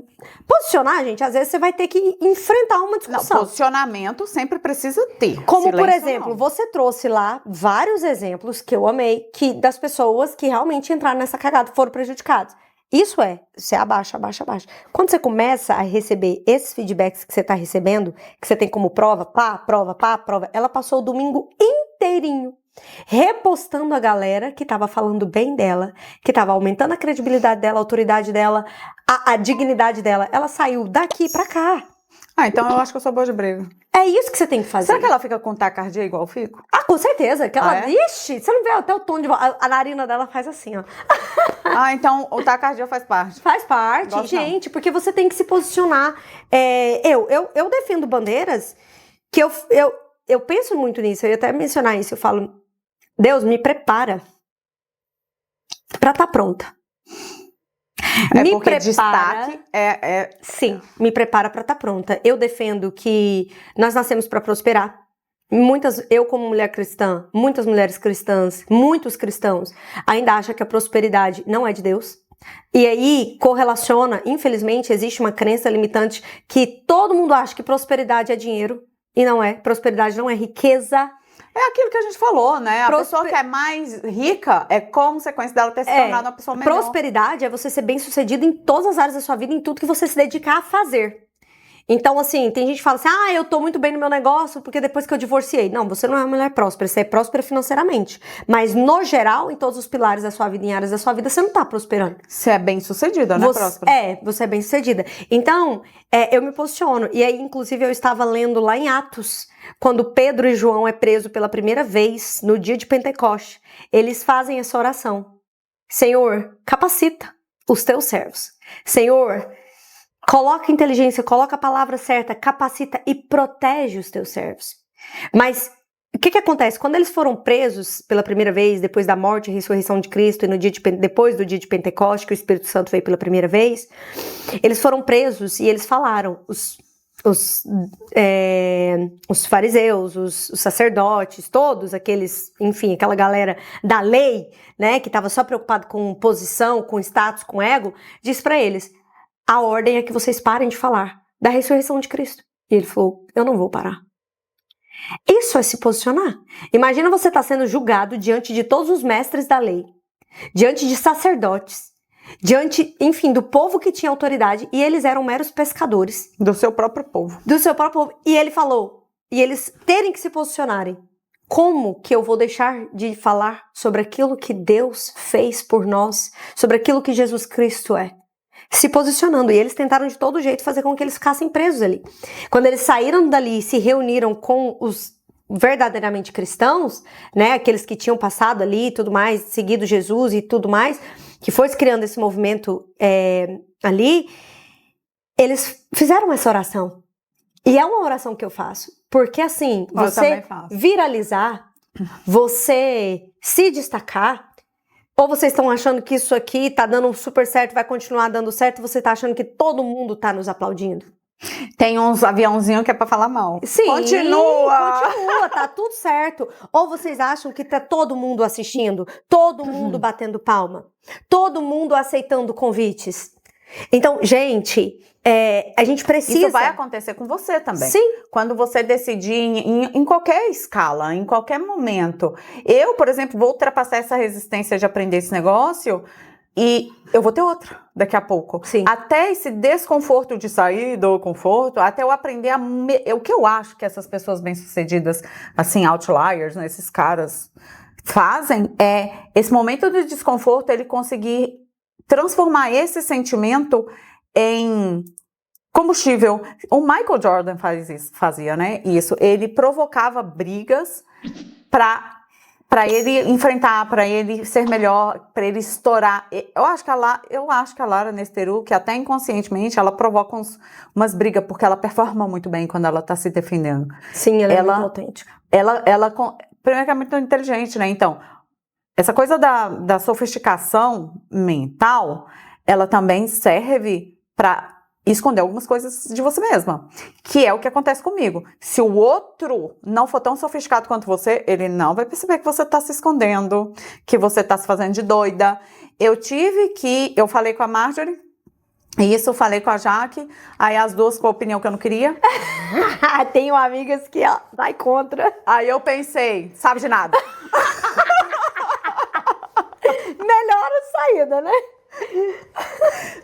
B: Posicionar, gente, às vezes você vai ter que enfrentar uma discussão.
A: Não, posicionamento sempre precisa ter.
B: Como,
A: Silêncio,
B: por exemplo, você trouxe lá vários exemplos que eu amei, das pessoas que realmente entraram nessa cagada, foram prejudicadas. Isso você abaixa. Quando você começa a receber esses feedbacks que você está recebendo, que você tem como prova, prova. Ela passou o domingo inteirinho repostando a galera que tava falando bem dela, que tava aumentando a credibilidade dela, a autoridade dela, a dignidade dela. Ela saiu daqui pra cá.
A: Então eu acho que eu sou boa de briga.
B: É isso que você tem que fazer.
A: Será que ela fica com taquicardia igual eu fico?
B: Com certeza. Que ela, ixi, você não vê até o tom de voz. A narina dela faz assim, ó.
A: Então o taquicardia faz parte.
B: Faz parte, gosto gente, não. Porque você tem que se posicionar. Eu defendo bandeiras que eu penso muito nisso, eu ia até mencionar isso, eu falo, Deus, me prepara pra estar pronta. Me
A: porque
B: prepara,
A: destaque
B: Sim, me prepara pra estar pronta. Eu defendo que nós nascemos pra prosperar. Eu como mulher cristã, muitas mulheres cristãs, muitos cristãos ainda acham que a prosperidade não é de Deus. E aí correlaciona, infelizmente, existe uma crença limitante que todo mundo acha que prosperidade é dinheiro. E não é. Prosperidade não é riqueza.
A: É aquilo que a gente falou, né? A pessoa que é mais rica é consequência dela ter se tornado uma pessoa melhor.
B: Prosperidade é você ser bem-sucedido em todas as áreas da sua vida, em tudo que você se dedicar a fazer. Então, assim, tem gente que fala assim, eu tô muito bem no meu negócio porque depois que eu divorciei. Não, você não é uma mulher próspera, você é próspera financeiramente. Mas, no geral, em todos os pilares da sua vida, em áreas da sua vida, você não tá prosperando.
A: Você é bem-sucedida, né, próspera?
B: Você é bem-sucedida. Então, eu me posiciono. E aí, inclusive, eu estava lendo lá em Atos, quando Pedro e João é preso pela primeira vez, no dia de Pentecoste, eles fazem essa oração. Senhor, capacita os teus servos. Senhor, coloca inteligência, coloca a palavra certa, capacita e protege os teus servos. Mas o que acontece? Quando eles foram presos pela primeira vez, depois da morte e ressurreição de Cristo, e depois do dia de Pentecoste, que o Espírito Santo veio pela primeira vez, eles foram presos e eles falaram, os fariseus, os sacerdotes, todos aqueles, enfim, aquela galera da lei, né, que estava só preocupado com posição, com status, com ego, disse para eles, a ordem é que vocês parem de falar da ressurreição de Cristo. E ele falou, eu não vou parar. Isso é se posicionar. Imagina você estar sendo julgado diante de todos os mestres da lei, diante de sacerdotes, diante, enfim, do povo que tinha autoridade, e eles eram meros pescadores.
A: Do seu próprio povo.
B: Do seu próprio povo. E ele falou, e eles terem que se posicionarem. Como que eu vou deixar de falar sobre aquilo que Deus fez por nós, sobre aquilo que Jesus Cristo é? Se posicionando, e eles tentaram de todo jeito fazer com que eles ficassem presos ali. Quando eles saíram dali e se reuniram com os verdadeiramente cristãos, né, aqueles que tinham passado ali e tudo mais, seguido Jesus e tudo mais, que foi criando esse movimento ali, eles fizeram essa oração. E é uma oração que eu faço, porque assim, você viralizar, você se destacar, ou vocês estão achando que isso aqui tá dando super certo, vai continuar dando certo, você tá achando que todo mundo tá nos aplaudindo?
A: Tem uns aviãozinhos que é pra falar mal.
B: Sim,
A: continua,
B: tá tudo certo. Ou vocês acham que tá todo mundo assistindo? Todo mundo batendo palma? Todo mundo aceitando convites? Então, gente, a gente precisa...
A: Isso vai acontecer com você também.
B: Sim.
A: Quando você decidir em qualquer escala, em qualquer momento. Eu, por exemplo, vou ultrapassar essa resistência de aprender esse negócio e eu vou ter outra daqui a pouco.
B: Sim.
A: Até esse desconforto de sair do conforto, até eu aprender o que eu acho que essas pessoas bem-sucedidas, assim, outliers, né, esses caras fazem, esse momento de desconforto, ele conseguir transformar esse sentimento em combustível. O Michael Jordan fazia, né? Isso. Ele provocava brigas para ele enfrentar, para ele ser melhor, para ele estourar. Eu acho que a Lara Nesteru, que até inconscientemente, ela provoca umas brigas, porque ela performa muito bem quando ela tá se defendendo.
B: Sim, ela é muito autêntica.
A: Primeiro que é muito inteligente, né? Então, essa coisa da sofisticação mental, ela também serve para esconder algumas coisas de você mesma, que é o que acontece comigo. Se o outro não for tão sofisticado quanto você, ele não vai perceber que você está se escondendo, que você está se fazendo de doida. Eu falei com a Marjorie, isso, falei com a Jaque, aí as duas com a opinião que eu não queria.
B: Tenho amigas que vai contra.
A: Aí eu pensei, sabe de nada.
B: Melhor saída, né?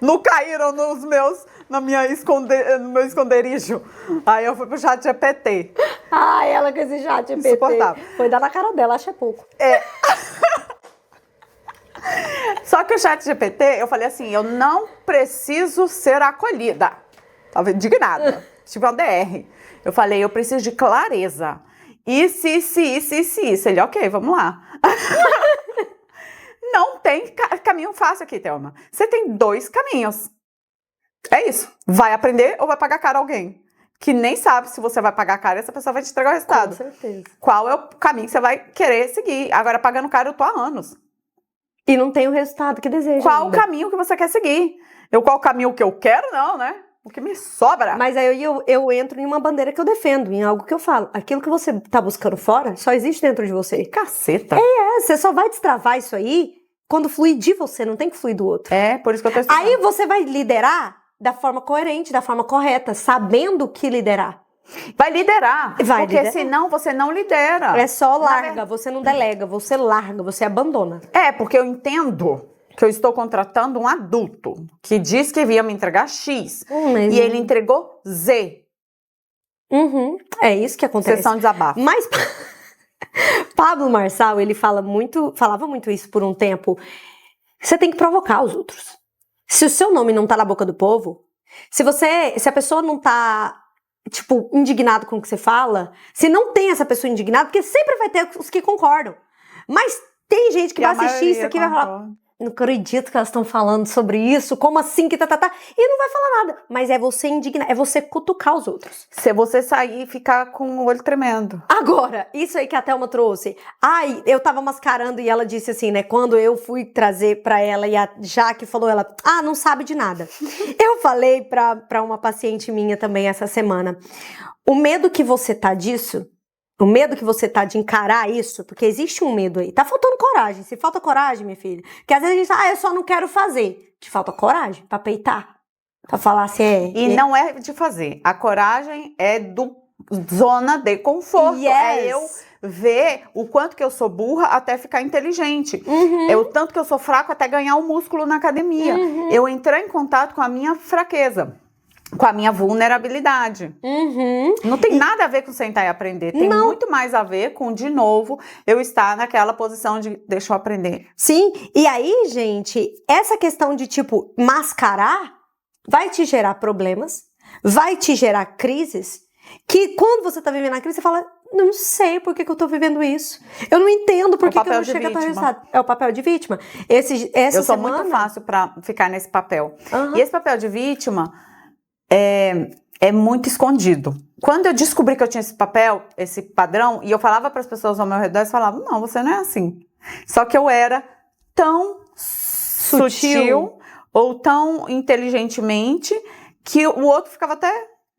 A: Não caíram no meu esconderijo. Aí eu fui pro chat GPT.
B: Ela com esse chat GPT.
A: Insuportável.
B: Foi dar na cara dela, acho pouco.
A: Só que o chat GPT, eu falei assim, eu não preciso ser acolhida. Tava indignada. Tive uma DR. Eu falei, eu preciso de clareza. Isso. Ele, ok, vamos lá. Não tem caminho fácil aqui, Thelma. Você tem 2 caminhos. É isso. Vai aprender ou vai pagar caro a alguém. Que nem sabe se você vai pagar caro e essa pessoa vai te entregar o resultado.
B: Com certeza.
A: Qual é o caminho que você vai querer seguir? Agora, pagando caro, eu tô há anos.
B: E não tem o resultado que deseja.
A: Qual o caminho que você quer seguir? Qual o caminho que eu quero? Não, né? O que me sobra.
B: Mas aí eu entro em uma bandeira que eu defendo, em algo que eu falo. Aquilo que você tá buscando fora, só existe dentro de você.
A: Caceta.
B: Você só vai destravar isso aí quando fluir de você, não tem que fluir do outro.
A: Por isso que eu tô estudando.
B: Aí você vai liderar da forma coerente, da forma correta, sabendo que liderar.
A: Vai liderar.
B: Vai
A: porque
B: liderar.
A: Senão você não lidera.
B: É só larga, você não delega, você larga, você abandona.
A: Porque eu entendo que eu estou contratando um adulto que diz que ia me entregar X e ele entregou Z.
B: É isso que acontece.
A: Sessão de desabafo.
B: Mas Pablo Marçal, ele falava muito isso por um tempo. Você tem que provocar os outros. Se o seu nome não tá na boca do povo, se a pessoa não tá, indignado com o que você fala, se não tem essa pessoa indignada, porque sempre vai ter os que concordam. Mas tem gente que vai assistir isso aqui e vai falar, não acredito que elas estão falando sobre isso, como assim que e não vai falar nada. Mas é você indignar, é você cutucar os outros.
A: Se você sair e ficar com o olho tremendo.
B: Agora, isso aí que a Thelma trouxe. Eu tava mascarando e ela disse assim, né, quando eu fui trazer pra ela e a Jaque falou, não sabe de nada. Eu falei pra uma paciente minha também essa semana, o medo que você tá disso, o medo que você tá de encarar isso, porque existe um medo aí. Tá faltando coragem. Se falta coragem, minha filha. Porque às vezes a gente fala, eu só não quero fazer. Te falta coragem pra peitar. Pra falar assim,
A: não é de fazer. A coragem é do zona de conforto.
B: Yes.
A: É eu ver o quanto que eu sou burra até ficar inteligente. É o tanto que eu sou fraco até ganhar um músculo na academia. Eu entrar em contato com a minha fraqueza. Com a minha vulnerabilidade. Não tem nada a ver com sentar e aprender. Tem muito mais a ver com, de novo, eu estar naquela posição de deixa eu aprender.
B: Sim, e aí, gente, essa questão de, mascarar vai te gerar problemas, vai te gerar crises, que quando você tá vivendo a crise, você fala, não sei por que eu tô vivendo isso. Eu não entendo por que eu não chego a tal resultado. É o papel de vítima.
A: Eu sou muito fácil pra ficar nesse papel. E esse papel de vítima é muito escondido. Quando eu descobri que eu tinha esse papel, esse padrão, e eu falava para as pessoas ao meu redor, eles falavam, não, você não é assim. Só que eu era tão sutil ou tão inteligentemente que o outro ficava até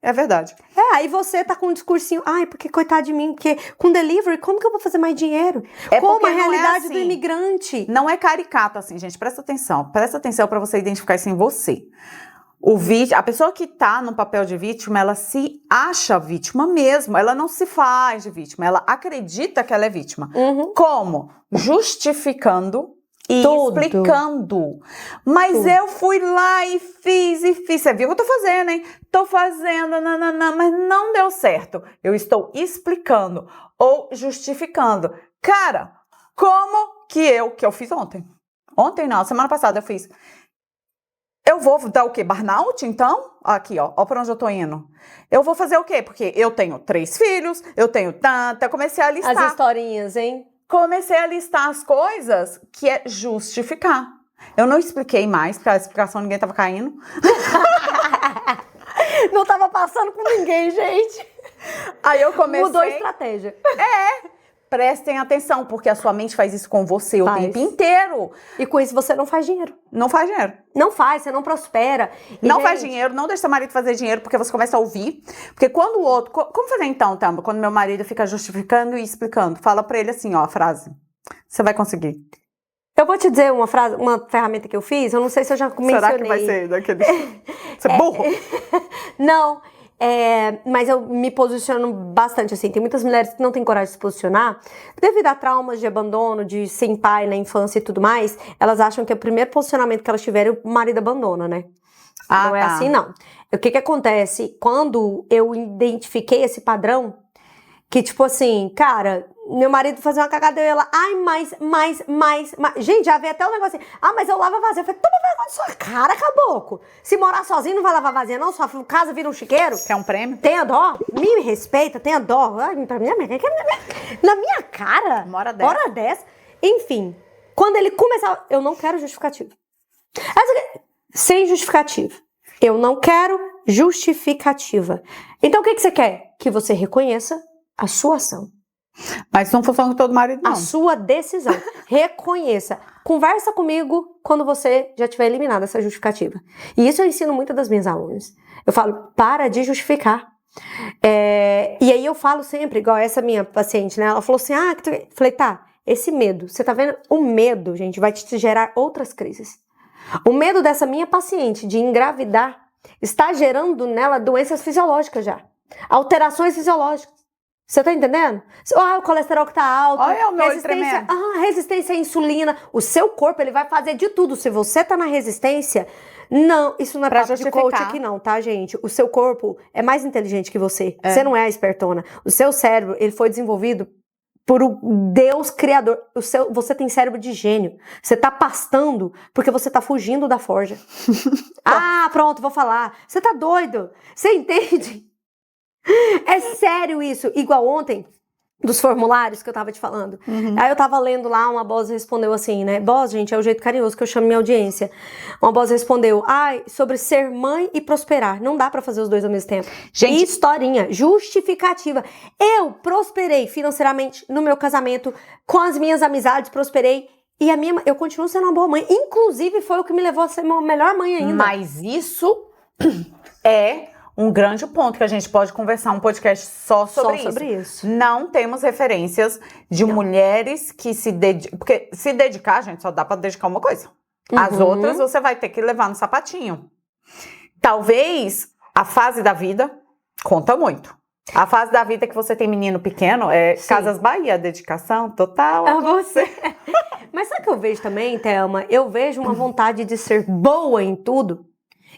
A: É verdade.
B: Aí você tá com um discursinho, ai, porque coitado de mim, porque com delivery, como que eu vou fazer mais dinheiro? Como a realidade do imigrante.
A: Não é caricato assim, gente, presta atenção pra você identificar isso em você. A pessoa que tá no papel de vítima, ela se acha vítima mesmo, ela não se faz de vítima, ela acredita que ela é vítima. Como? Justificando e explicando. Mas eu fui lá e fiz. Você viu o que eu tô fazendo, hein? Tô fazendo, mas não deu certo. Eu estou explicando ou justificando. Cara, como que eu fiz ontem? Ontem não, semana passada eu fiz. Eu vou dar o quê? Burnout, então? Aqui, ó pra onde eu tô indo. Eu vou fazer o quê? Porque eu tenho 3 filhos, eu tenho tanta... Comecei a listar.
B: As historinhas, hein?
A: Comecei a listar as coisas que é justificar. Eu não expliquei mais, porque a explicação ninguém tava caindo.
B: Não tava passando com ninguém, gente.
A: Aí eu comecei...
B: Mudou a estratégia.
A: Prestem atenção, porque a sua mente faz isso com você o tempo inteiro.
B: E com isso você não faz dinheiro.
A: Não faz dinheiro.
B: Não faz, você não prospera.
A: Não faz dinheiro, não deixa seu marido fazer dinheiro, porque você começa a ouvir. Porque quando o outro... Como fazer então, Tamba? Quando meu marido fica justificando e explicando. Fala pra ele assim, ó, a frase. Você vai conseguir.
B: Eu vou te dizer uma ferramenta que eu fiz, eu não sei se eu já mencionei.
A: Será que vai ser daquele... Você é burro?
B: Não. Mas eu me posiciono bastante assim. Tem muitas mulheres que não têm coragem de se posicionar devido a traumas de abandono, de sem pai na infância e tudo mais. Elas acham que o primeiro posicionamento que elas tiverem, o marido abandona, né? Não é assim, não. O que acontece? Quando eu identifiquei esse padrão, que tipo assim, cara, meu marido fazia uma cagada e ela, ai, mais. Gente, já veio até um negócio assim, mas eu lavo a vasilha. Eu falei, toma vergonha de sua cara, caboclo. Se morar sozinho não vai lavar vasilha não, sua casa vira um chiqueiro.
A: Quer um prêmio?
B: Tenha dó, me respeita, tenha dó. Ai, pra mim, na minha cara.
A: Uma hora dessa.
B: Enfim, quando ele começava, eu não quero justificativa. Sem justificativa. Eu não quero justificativa. Então o que você quer? Que você reconheça a sua ação.
A: Mas não funciona com todo marido, não.
B: A sua decisão. Reconheça. Conversa comigo quando você já tiver eliminado essa justificativa. E isso eu ensino muito das minhas alunas. Eu falo, para de justificar. E aí eu falo sempre, igual essa minha paciente, né? Ela falou assim, falei, tá, esse medo, você tá vendo? O medo, gente, vai te gerar outras crises. O medo dessa minha paciente de engravidar está gerando nela doenças fisiológicas já. Alterações fisiológicas. Você tá entendendo? O colesterol que tá alto,
A: olha o meu resistência,
B: resistência à insulina. O seu corpo, ele vai fazer de tudo. Se você tá na resistência, não, isso não é papo de coach aqui não, tá, gente? O seu corpo é mais inteligente que você. Você não é a espertona. O seu cérebro, ele foi desenvolvido por o Deus criador. Você tem cérebro de gênio. Você tá pastando porque você tá fugindo da forja. Pronto, vou falar. Você tá doido. Você entende? É sério isso. Igual ontem, dos formulários que eu tava te falando. Aí eu tava lendo lá, uma boss respondeu assim, né? Boss, gente, é o jeito carinhoso que eu chamo minha audiência. Uma boss respondeu, sobre ser mãe e prosperar. Não dá pra fazer os dois ao mesmo tempo. Gente, historinha, justificativa. Eu prosperei financeiramente no meu casamento, com as minhas amizades, prosperei. E eu continuo sendo uma boa mãe. Inclusive, foi o que me levou a ser uma melhor mãe ainda.
A: Mas isso é um grande ponto que a gente pode conversar um podcast só sobre isso. Não temos referências de mulheres que se dedicam. Porque se dedicar, gente, só dá pra dedicar uma coisa. As outras você vai ter que levar no sapatinho. Talvez a fase da vida conta muito. A fase da vida que você tem menino pequeno é Casas Bahia, dedicação total a você.
B: Mas sabe o que eu vejo também, Thelma? Eu vejo uma vontade de ser boa em tudo,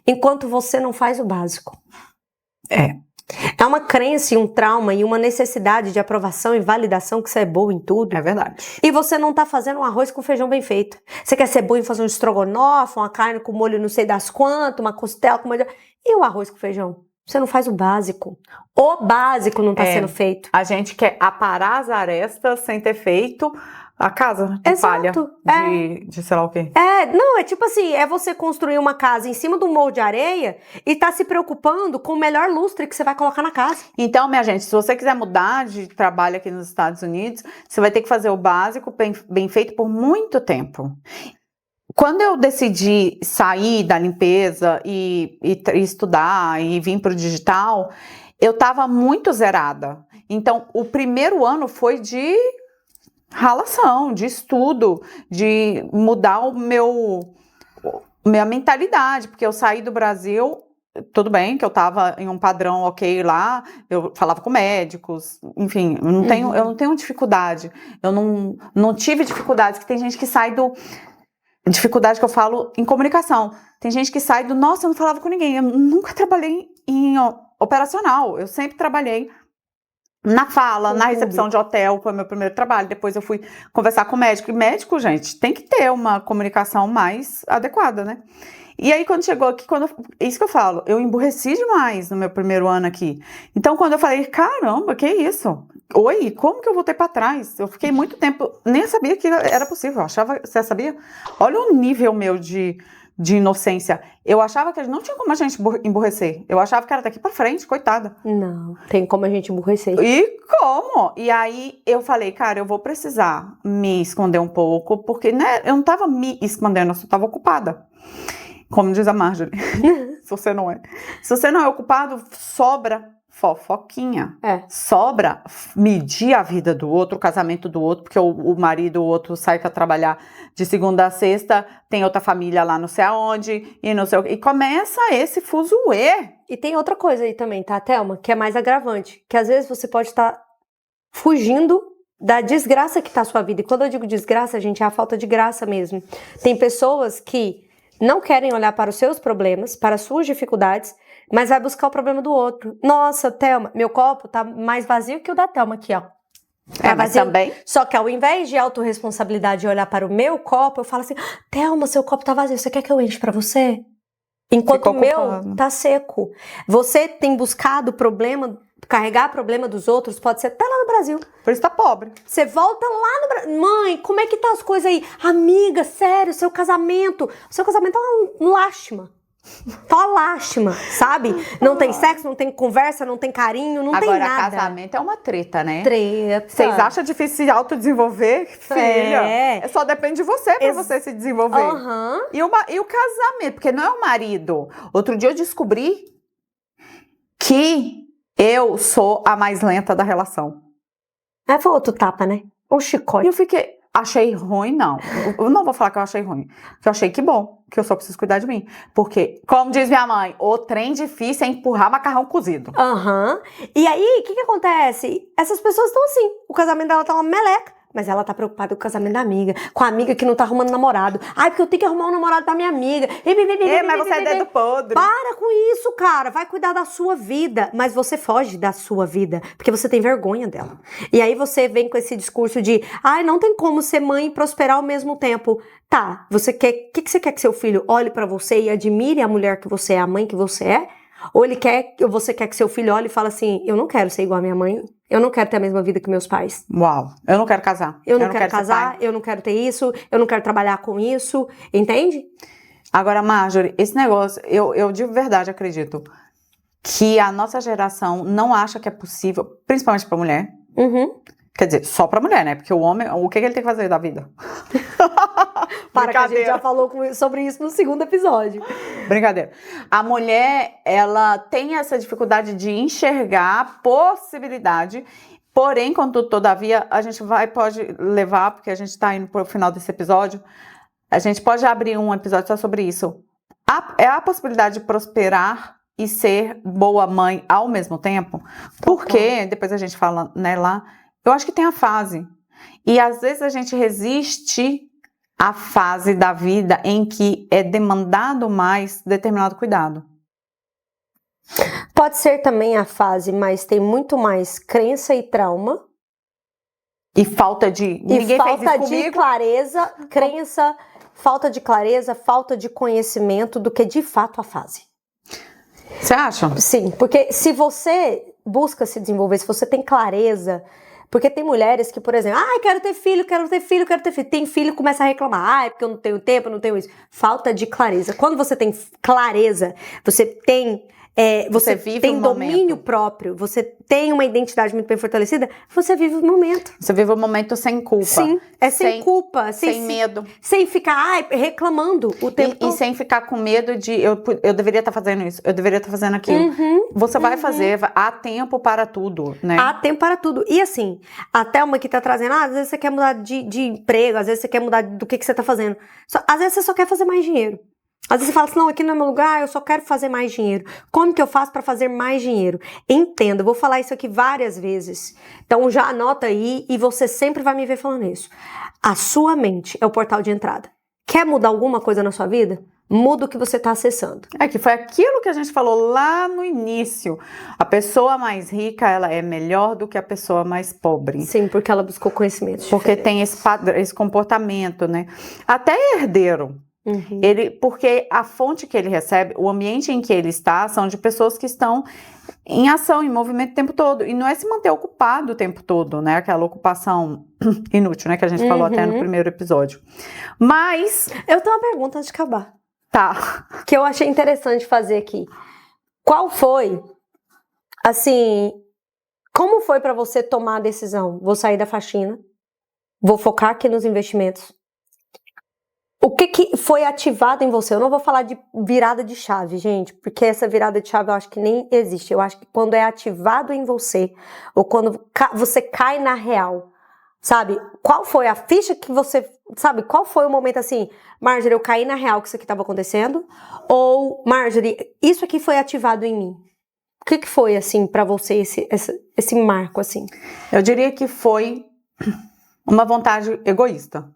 B: enquanto você não faz o básico. É uma crença e um trauma e uma necessidade de aprovação e validação que você é boa em tudo.
A: É verdade.
B: E você não tá fazendo um arroz com feijão bem feito. Você quer ser boa em fazer um estrogonofe, uma carne com molho não sei das quantas, uma costela com molho... E o arroz com feijão? Você não faz o básico. O básico não tá sendo feito.
A: A gente quer aparar as arestas sem ter feito a casa de palha. De sei lá o quê.
B: Não, é tipo assim, é você construir uma casa em cima de um morro de areia e tá se preocupando com o melhor lustre que você vai colocar na casa.
A: Então, minha gente, se você quiser mudar de trabalho aqui nos Estados Unidos, você vai ter que fazer o básico bem feito por muito tempo. quando eu decidi sair da limpeza e estudar e vir para o digital, eu estava muito zerada. Então, o primeiro ano foi de ralação, de estudo, de mudar minha mentalidade, porque eu saí do Brasil, tudo bem que eu estava em um padrão ok lá, eu falava com médicos, enfim, eu não tenho dificuldade, eu não tive dificuldades, que tem gente que sai do... Dificuldade que eu falo em comunicação. Tem gente que sai do, nossa, eu não falava com ninguém, eu nunca trabalhei em operacional, eu sempre trabalhei na fala, na recepção de hotel, foi meu primeiro trabalho, depois eu fui conversar com o médico, e médico, gente, tem que ter uma comunicação mais adequada, né? E aí, quando chegou aqui, isso que eu falo, eu emburreci demais no meu primeiro ano aqui. Então, quando eu falei, caramba, que isso? Oi, como que eu voltei para trás? Eu fiquei muito tempo, nem sabia que era possível, eu achava, você sabia? Olha o nível meu de inocência. Eu achava que não tinha como a gente emburrecer. Eu achava que era daqui para frente, coitada.
B: Não, tem como a gente emburrecer.
A: E como? E aí, eu falei, cara, eu vou precisar me esconder um pouco, porque né, eu não tava me escondendo, eu só tava ocupada. Como diz a Marjorie, se você não é ocupado, sobra fofoquinha. Sobra medir a vida do outro, o casamento do outro, porque o marido do outro sai para trabalhar de segunda a sexta, tem outra família lá não sei aonde, e não sei o que. E começa esse fuzuê.
B: E tem outra coisa aí também, tá, Thelma? Que é mais agravante. Que às vezes você pode estar fugindo da desgraça que tá a sua vida. E quando eu digo desgraça, gente, é a falta de graça mesmo. Tem pessoas que não querem olhar para os seus problemas, para as suas dificuldades, mas vai buscar o problema do outro. Nossa, Thelma, meu copo tá mais vazio que o da Thelma aqui, ó. Tá vazio.
A: Também.
B: Só que ao invés de autorresponsabilidade e olhar para o meu copo, eu falo assim, Thelma, seu copo tá vazio, você quer que eu enche para você? Enquanto o meu tá seco. Você tem buscado problema, carregar problema dos outros, pode ser até lá no Brasil.
A: Por isso tá pobre.
B: Você volta lá no Brasil. Mãe, como é que tá as coisas aí? Amiga, sério, seu casamento é uma lástima. Tá uma lástima, sabe? Não tem sexo, não tem conversa, não tem carinho, não tem nada.
A: Agora, casamento é uma treta, né?
B: Treta.
A: Vocês acham difícil se autodesenvolver? Filha, só depende de você pra você se desenvolver. E o casamento, porque não é o marido. Outro dia eu descobri que eu sou a mais lenta da relação.
B: Foi outro tapa, né? Um chicote.
A: E eu fiquei... Achei ruim, não. Eu não vou falar que eu achei ruim. Que eu achei que bom, que eu só preciso cuidar de mim. Porque, como diz minha mãe, o trem difícil é empurrar macarrão cozido.
B: E aí, o que acontece? Essas pessoas estão assim. O casamento dela tá uma meleca. Mas ela tá preocupada com o casamento da amiga, com a amiga que não tá arrumando namorado. Ai, porque eu tenho que arrumar um namorado pra minha amiga.
A: Mas você é dedo podre.
B: Para com isso, cara. Vai cuidar da sua vida. Mas você foge da sua vida, porque você tem vergonha dela. E aí você vem com esse discurso de, ai, não tem como ser mãe e prosperar ao mesmo tempo. Tá, você quer, o que você quer que seu filho olhe pra você e admire a mulher que você é, a mãe que você é? Ou você quer que seu filho olhe e fale assim, eu não quero ser igual a minha mãe, eu não quero ter a mesma vida que meus pais.
A: Uau, eu não quero casar.
B: Eu não quero casar, eu não quero ter isso, eu não quero trabalhar com isso, entende?
A: Agora, Marjorie, esse negócio, eu de verdade acredito que a nossa geração não acha que é possível, principalmente pra mulher. Quer dizer, só pra mulher, né? Porque o homem, o que ele tem que fazer da vida?
B: Para que a gente já falou sobre isso no segundo episódio.
A: Brincadeira. A mulher, ela tem essa dificuldade de enxergar a possibilidade, porém, contudo, todavia, a gente pode levar, porque a gente tá indo pro final desse episódio, a gente pode abrir um episódio só sobre isso. É a possibilidade de prosperar e ser boa mãe ao mesmo tempo, porque, depois a gente fala, né, lá, eu acho que tem a fase. E às vezes a gente resiste à fase da vida em que é demandado mais determinado cuidado.
B: Pode ser também a fase, mas tem muito mais crença e trauma.
A: E falta de...
B: Ninguém fez isso comigo. De clareza, crença, falta de clareza, falta de conhecimento do que de fato a fase.
A: Você acha?
B: Sim, porque se você busca se desenvolver, se você tem clareza... Porque tem mulheres que, por exemplo, quero ter filho. Tem filho e começa a reclamar. Porque eu não tenho tempo, eu não tenho isso. Falta de clareza. Quando você tem clareza, você tem você tem domínio próprio, você tem uma identidade muito bem fortalecida, você vive o momento.
A: Você vive o momento sem culpa.
B: Sim, sem culpa.
A: Sem medo.
B: Sem ficar reclamando o tempo todo.
A: E sem ficar com medo de, eu deveria estar fazendo isso, eu deveria estar fazendo aquilo. Você vai fazer, há tempo para tudo, né?
B: Há tempo para tudo. E assim, a Thelma que tá trazendo, às vezes você quer mudar de emprego, às vezes você quer mudar do que você tá fazendo. Às vezes você só quer fazer mais dinheiro. Às vezes você fala assim, não, aqui não é meu lugar, eu só quero fazer mais dinheiro. Como que eu faço para fazer mais dinheiro? Entenda, eu vou falar isso aqui várias vezes. Então já anota aí e você sempre vai me ver falando isso. A sua mente é o portal de entrada. Quer mudar alguma coisa na sua vida? Muda o que você está acessando.
A: Que foi aquilo que a gente falou lá no início. A pessoa mais rica, ela é melhor do que a pessoa mais pobre.
B: Sim, porque ela buscou conhecimento.
A: Porque tem esse padrão, esse comportamento, né? Até herdeiro. Porque a fonte que ele recebe, o ambiente em que ele está, são de pessoas que estão em ação, em movimento o tempo todo. E não é se manter ocupado o tempo todo, né? Aquela ocupação inútil, né? Que a gente falou até no primeiro episódio. Mas...
B: eu tenho uma pergunta antes de acabar.
A: Tá.
B: Que eu achei interessante fazer aqui. Qual foi, assim... como foi pra você tomar a decisão? Vou sair da faxina. Vou focar aqui nos investimentos. O que foi ativado em você? Eu não vou falar de virada de chave, gente, porque essa virada de chave eu acho que nem existe. Eu acho que quando é ativado em você, ou quando você cai na real, sabe? Qual foi a ficha que você... sabe, qual foi o momento assim, Marjorie, eu caí na real que isso aqui estava acontecendo? Ou, Marjorie, isso aqui foi ativado em mim? O que foi, assim, pra você, esse marco, assim?
A: Eu diria que foi uma vontade egoísta.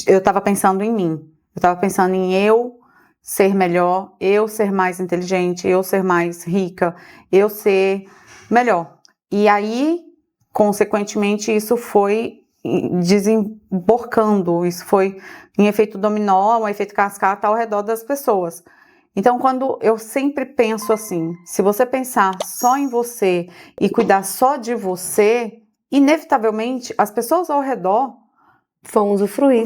A: Eu estava pensando em mim. Eu estava pensando em eu ser melhor, eu ser mais inteligente, eu ser mais rica, eu ser melhor. E aí, consequentemente, isso foi desemborcando, isso foi em efeito dominó, um efeito cascata ao redor das pessoas. Então, quando eu sempre penso assim, se você pensar só em você e cuidar só de você, inevitavelmente, as pessoas ao redor
B: vão usufruir,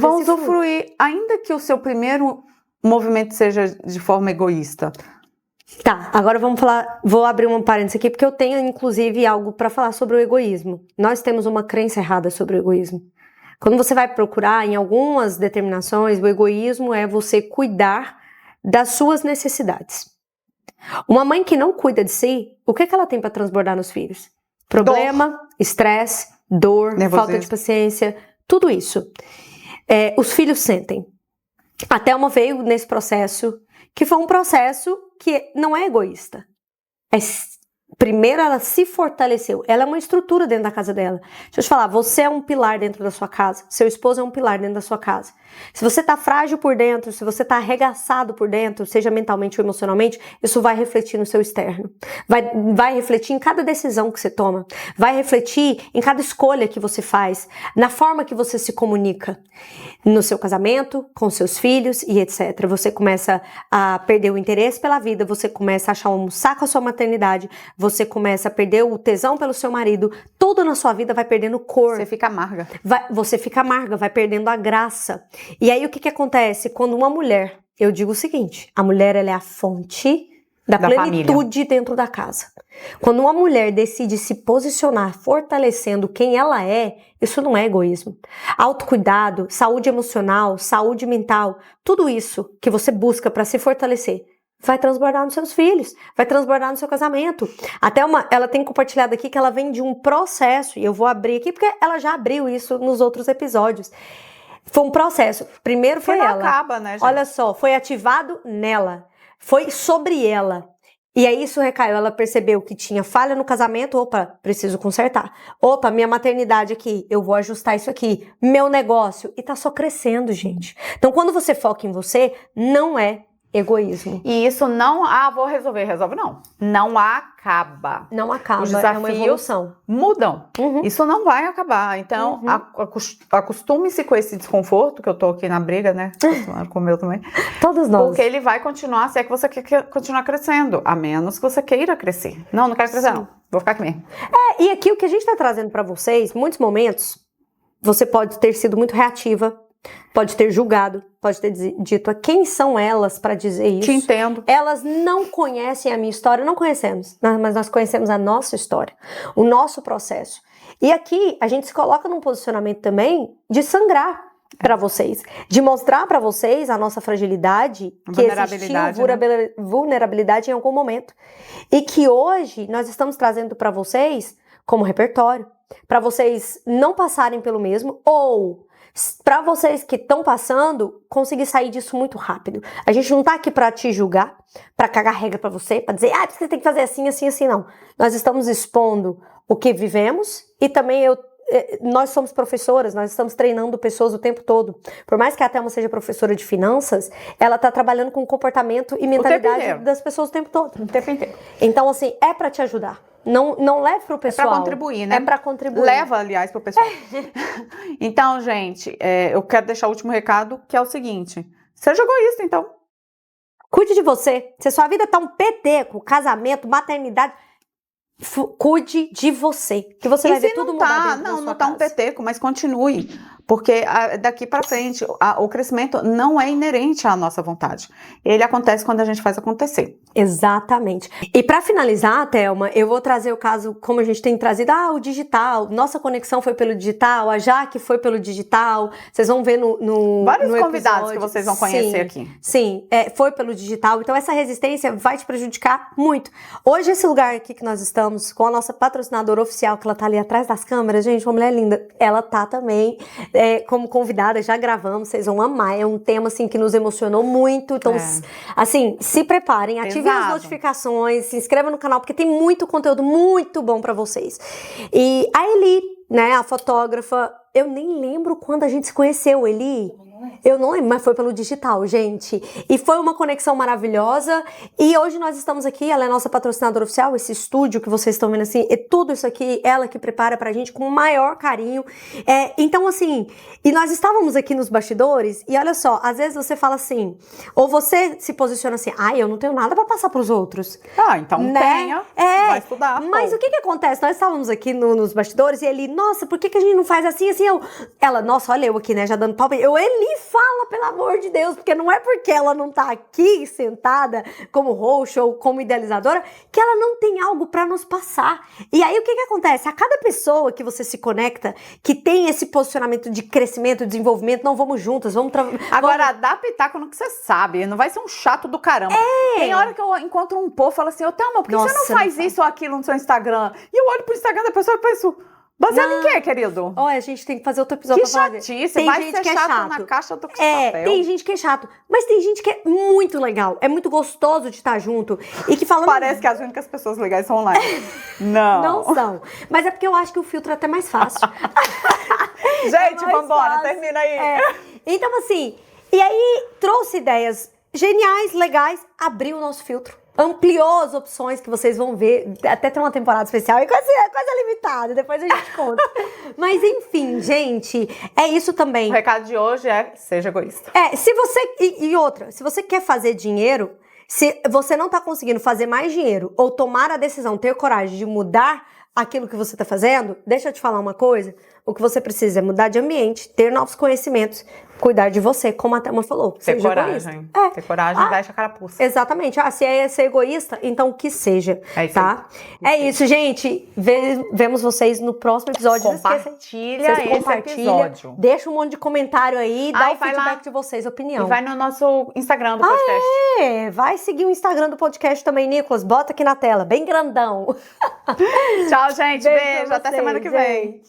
A: ainda que o seu primeiro movimento seja de forma egoísta.
B: Tá, agora vamos falar, vou abrir um parênteses aqui, porque eu tenho, inclusive, algo para falar sobre o egoísmo. Nós temos uma crença errada sobre o egoísmo. Quando você vai procurar, em algumas determinações, o egoísmo é você cuidar das suas necessidades. Uma mãe que não cuida de si, o que ela tem para transbordar nos filhos? Problema, estresse, dor, falta de paciência, tudo isso. Os filhos sentem. A Thelma veio nesse processo, que foi um processo que não é egoísta. Primeiro ela se fortaleceu. Ela é uma estrutura dentro da casa dela. Deixa eu te falar, você é um pilar dentro da sua casa. Seu esposo é um pilar dentro da sua casa. Se você tá frágil por dentro, se você tá arregaçado por dentro, seja mentalmente ou emocionalmente, isso vai refletir no seu externo. Vai refletir em cada decisão que você toma. Vai refletir em cada escolha que você faz. Na forma que você se comunica. No seu casamento, com seus filhos e etc. Você começa a perder o interesse pela vida, você começa a achar um saco a sua maternidade, você começa a perder o tesão pelo seu marido, tudo na sua vida vai perdendo cor.
A: Você fica amarga.
B: Você fica amarga, vai perdendo a graça. E aí o que acontece? Quando uma mulher, eu digo o seguinte, a mulher ela é a fonte da plenitude família dentro da casa. Quando uma mulher decide se posicionar fortalecendo quem ela é, isso não é egoísmo. Autocuidado, saúde emocional, saúde mental, tudo isso que você busca para se fortalecer, vai transbordar nos seus filhos, vai transbordar no seu casamento. Até ela tem compartilhado aqui que ela vem de um processo, e eu vou abrir aqui porque ela já abriu isso nos outros episódios. Foi um processo. Primeiro foi ela.
A: Acaba, né, gente?
B: Olha só, foi ativado nela. Foi sobre ela. E aí isso recaiu, ela percebeu que tinha falha no casamento, opa, preciso consertar. Opa, minha maternidade aqui, eu vou ajustar isso aqui. Meu negócio, e tá só crescendo, gente. Então quando você foca em você, não é egoísmo.
A: E isso não, vou resolve não. Não acaba.
B: Não acaba,
A: os desafios
B: é uma evolução.
A: Mudam. Isso não vai acabar. Então, acostume-se com esse desconforto, que eu tô aqui na briga, né? Com o meu também.
B: Todos nós.
A: Porque ele vai continuar, se é que você quer continuar crescendo. A menos que você queira crescer. Não quero crescer, não. Vou ficar aqui mesmo.
B: E aqui o que a gente tá trazendo pra vocês, muitos momentos, você pode ter sido muito reativa pode ter julgado, pode ter dito quem são elas para dizer isso.
A: Te entendo.
B: Elas não conhecem a minha história, não conhecemos, mas nós conhecemos a nossa história, o nosso processo. E aqui a gente se coloca num posicionamento também de sangrar para vocês, de mostrar para vocês a nossa fragilidade, que existiu vulnerabilidade em algum momento. E que hoje nós estamos trazendo para vocês como repertório, para vocês não passarem pelo mesmo, ou para vocês que estão passando, conseguir sair disso muito rápido. A gente não tá aqui para te julgar, para cagar regra para você, para dizer, você tem que fazer assim, assim, assim, não. Nós estamos expondo o que vivemos e também nós somos professoras, nós estamos treinando pessoas o tempo todo. Por mais que a Thelma seja professora de finanças, ela tá trabalhando com comportamento e mentalidade das pessoas o tempo todo.
A: O tempo inteiro.
B: Então, assim, é para te ajudar. Não leve pro pessoal.
A: É pra contribuir, né?
B: É pra contribuir.
A: Leva, aliás, pro pessoal. Então, gente, eu quero deixar o último recado, que é o seguinte. Seja egoísta, então.
B: Cuide de você. Se a sua vida tá um peteco, casamento, maternidade, cuide de você. Que você vai ver tudo mudar dentro da sua casa.
A: Não tá um peteco, mas continue. Porque daqui para frente, o crescimento não é inerente à nossa vontade. Ele acontece quando a gente faz acontecer.
B: Exatamente. E para finalizar, Thelma, eu vou trazer o caso, como a gente tem trazido, o digital. Nossa conexão foi pelo digital, a Jaque foi pelo digital. Vocês vão ver no
A: vários convidados que vocês vão conhecer aqui.
B: Sim, foi pelo digital. Então essa resistência vai te prejudicar muito. Hoje esse lugar aqui que nós estamos, com a nossa patrocinadora oficial, que ela tá ali atrás das câmeras, gente, uma mulher linda. Ela tá também como convidada, já gravamos, vocês vão amar. É um tema, assim, que nos emocionou muito. Então, assim, se preparem, ativem as notificações, se inscrevam no canal, porque tem muito conteúdo muito bom pra vocês. E a Eli, né, a fotógrafa, eu nem lembro quando a gente se conheceu, Eli. Eu não lembro, mas foi pelo digital, gente. E foi uma conexão maravilhosa. E hoje nós estamos aqui, ela é nossa patrocinadora oficial, esse estúdio que vocês estão vendo assim, e tudo isso aqui, ela que prepara pra gente com o maior carinho. Então, assim, e nós estávamos aqui nos bastidores, e olha só, às vezes você fala assim, ou você se posiciona assim, eu não tenho nada pra passar pros outros.
A: Então tenha, vai estudar.
B: Mas o que acontece? Nós estávamos aqui nos bastidores, e ele, nossa, por que a gente não faz assim, assim? Ela, nossa, olha eu aqui, né, já dando palma. Eli, fala, pelo amor de Deus, porque não é porque ela não tá aqui sentada como host ou como idealizadora que ela não tem algo pra nos passar. E aí o que acontece? A cada pessoa que você se conecta, que tem esse posicionamento de crescimento, desenvolvimento, não, vamos juntas, vamos...
A: Agora, dá pitaco no que você sabe, não vai ser um chato do caramba. Tem hora que eu encontro um povo e falo assim, Thelma, por que você não faz isso ou aquilo no seu Instagram? E eu olho pro Instagram da pessoa e penso... Baseado em quê, querido?
B: Olha, a gente tem que fazer outro episódio pra falar.
A: Que chatice, vai ser chato na caixa do papel.
B: Tem gente que é chato, mas tem gente que é muito legal, é muito gostoso de estar junto e que fala...
A: Parece que as únicas pessoas legais são online. Não
B: são. Mas é porque eu acho que o filtro é até mais fácil.
A: Gente, vambora, termina aí.
B: Então, assim, e aí trouxe ideias geniais, legais, abriu o nosso filtro. Ampliou as opções que vocês vão ver. Até tem uma temporada especial. É coisa limitada. Depois a gente conta. Mas enfim, gente. É isso também.
A: O recado de hoje é seja egoísta.
B: Se você... E outra. Se você quer fazer dinheiro... Se você não tá conseguindo fazer mais dinheiro... Ou tomar a decisão, ter coragem de mudar aquilo que você tá fazendo... Deixa eu te falar uma coisa. O que você precisa é mudar de ambiente. Ter novos conhecimentos. Cuidar de você, como a Thelma falou.
A: Ter coragem. Ter coragem, deixa a carapuça.
B: Exatamente. Se é ser egoísta, então que seja. Tá? É isso, gente. Vemos vocês no próximo episódio.
A: Compartilha esse episódio.
B: Deixa um monte de comentário aí. Dá o feedback de vocês, opinião.
A: E vai no nosso Instagram do podcast.
B: Vai seguir o Instagram do podcast também, Nicolas. Bota aqui na tela, bem grandão.
A: Tchau, gente. Beijo. Até semana que vem.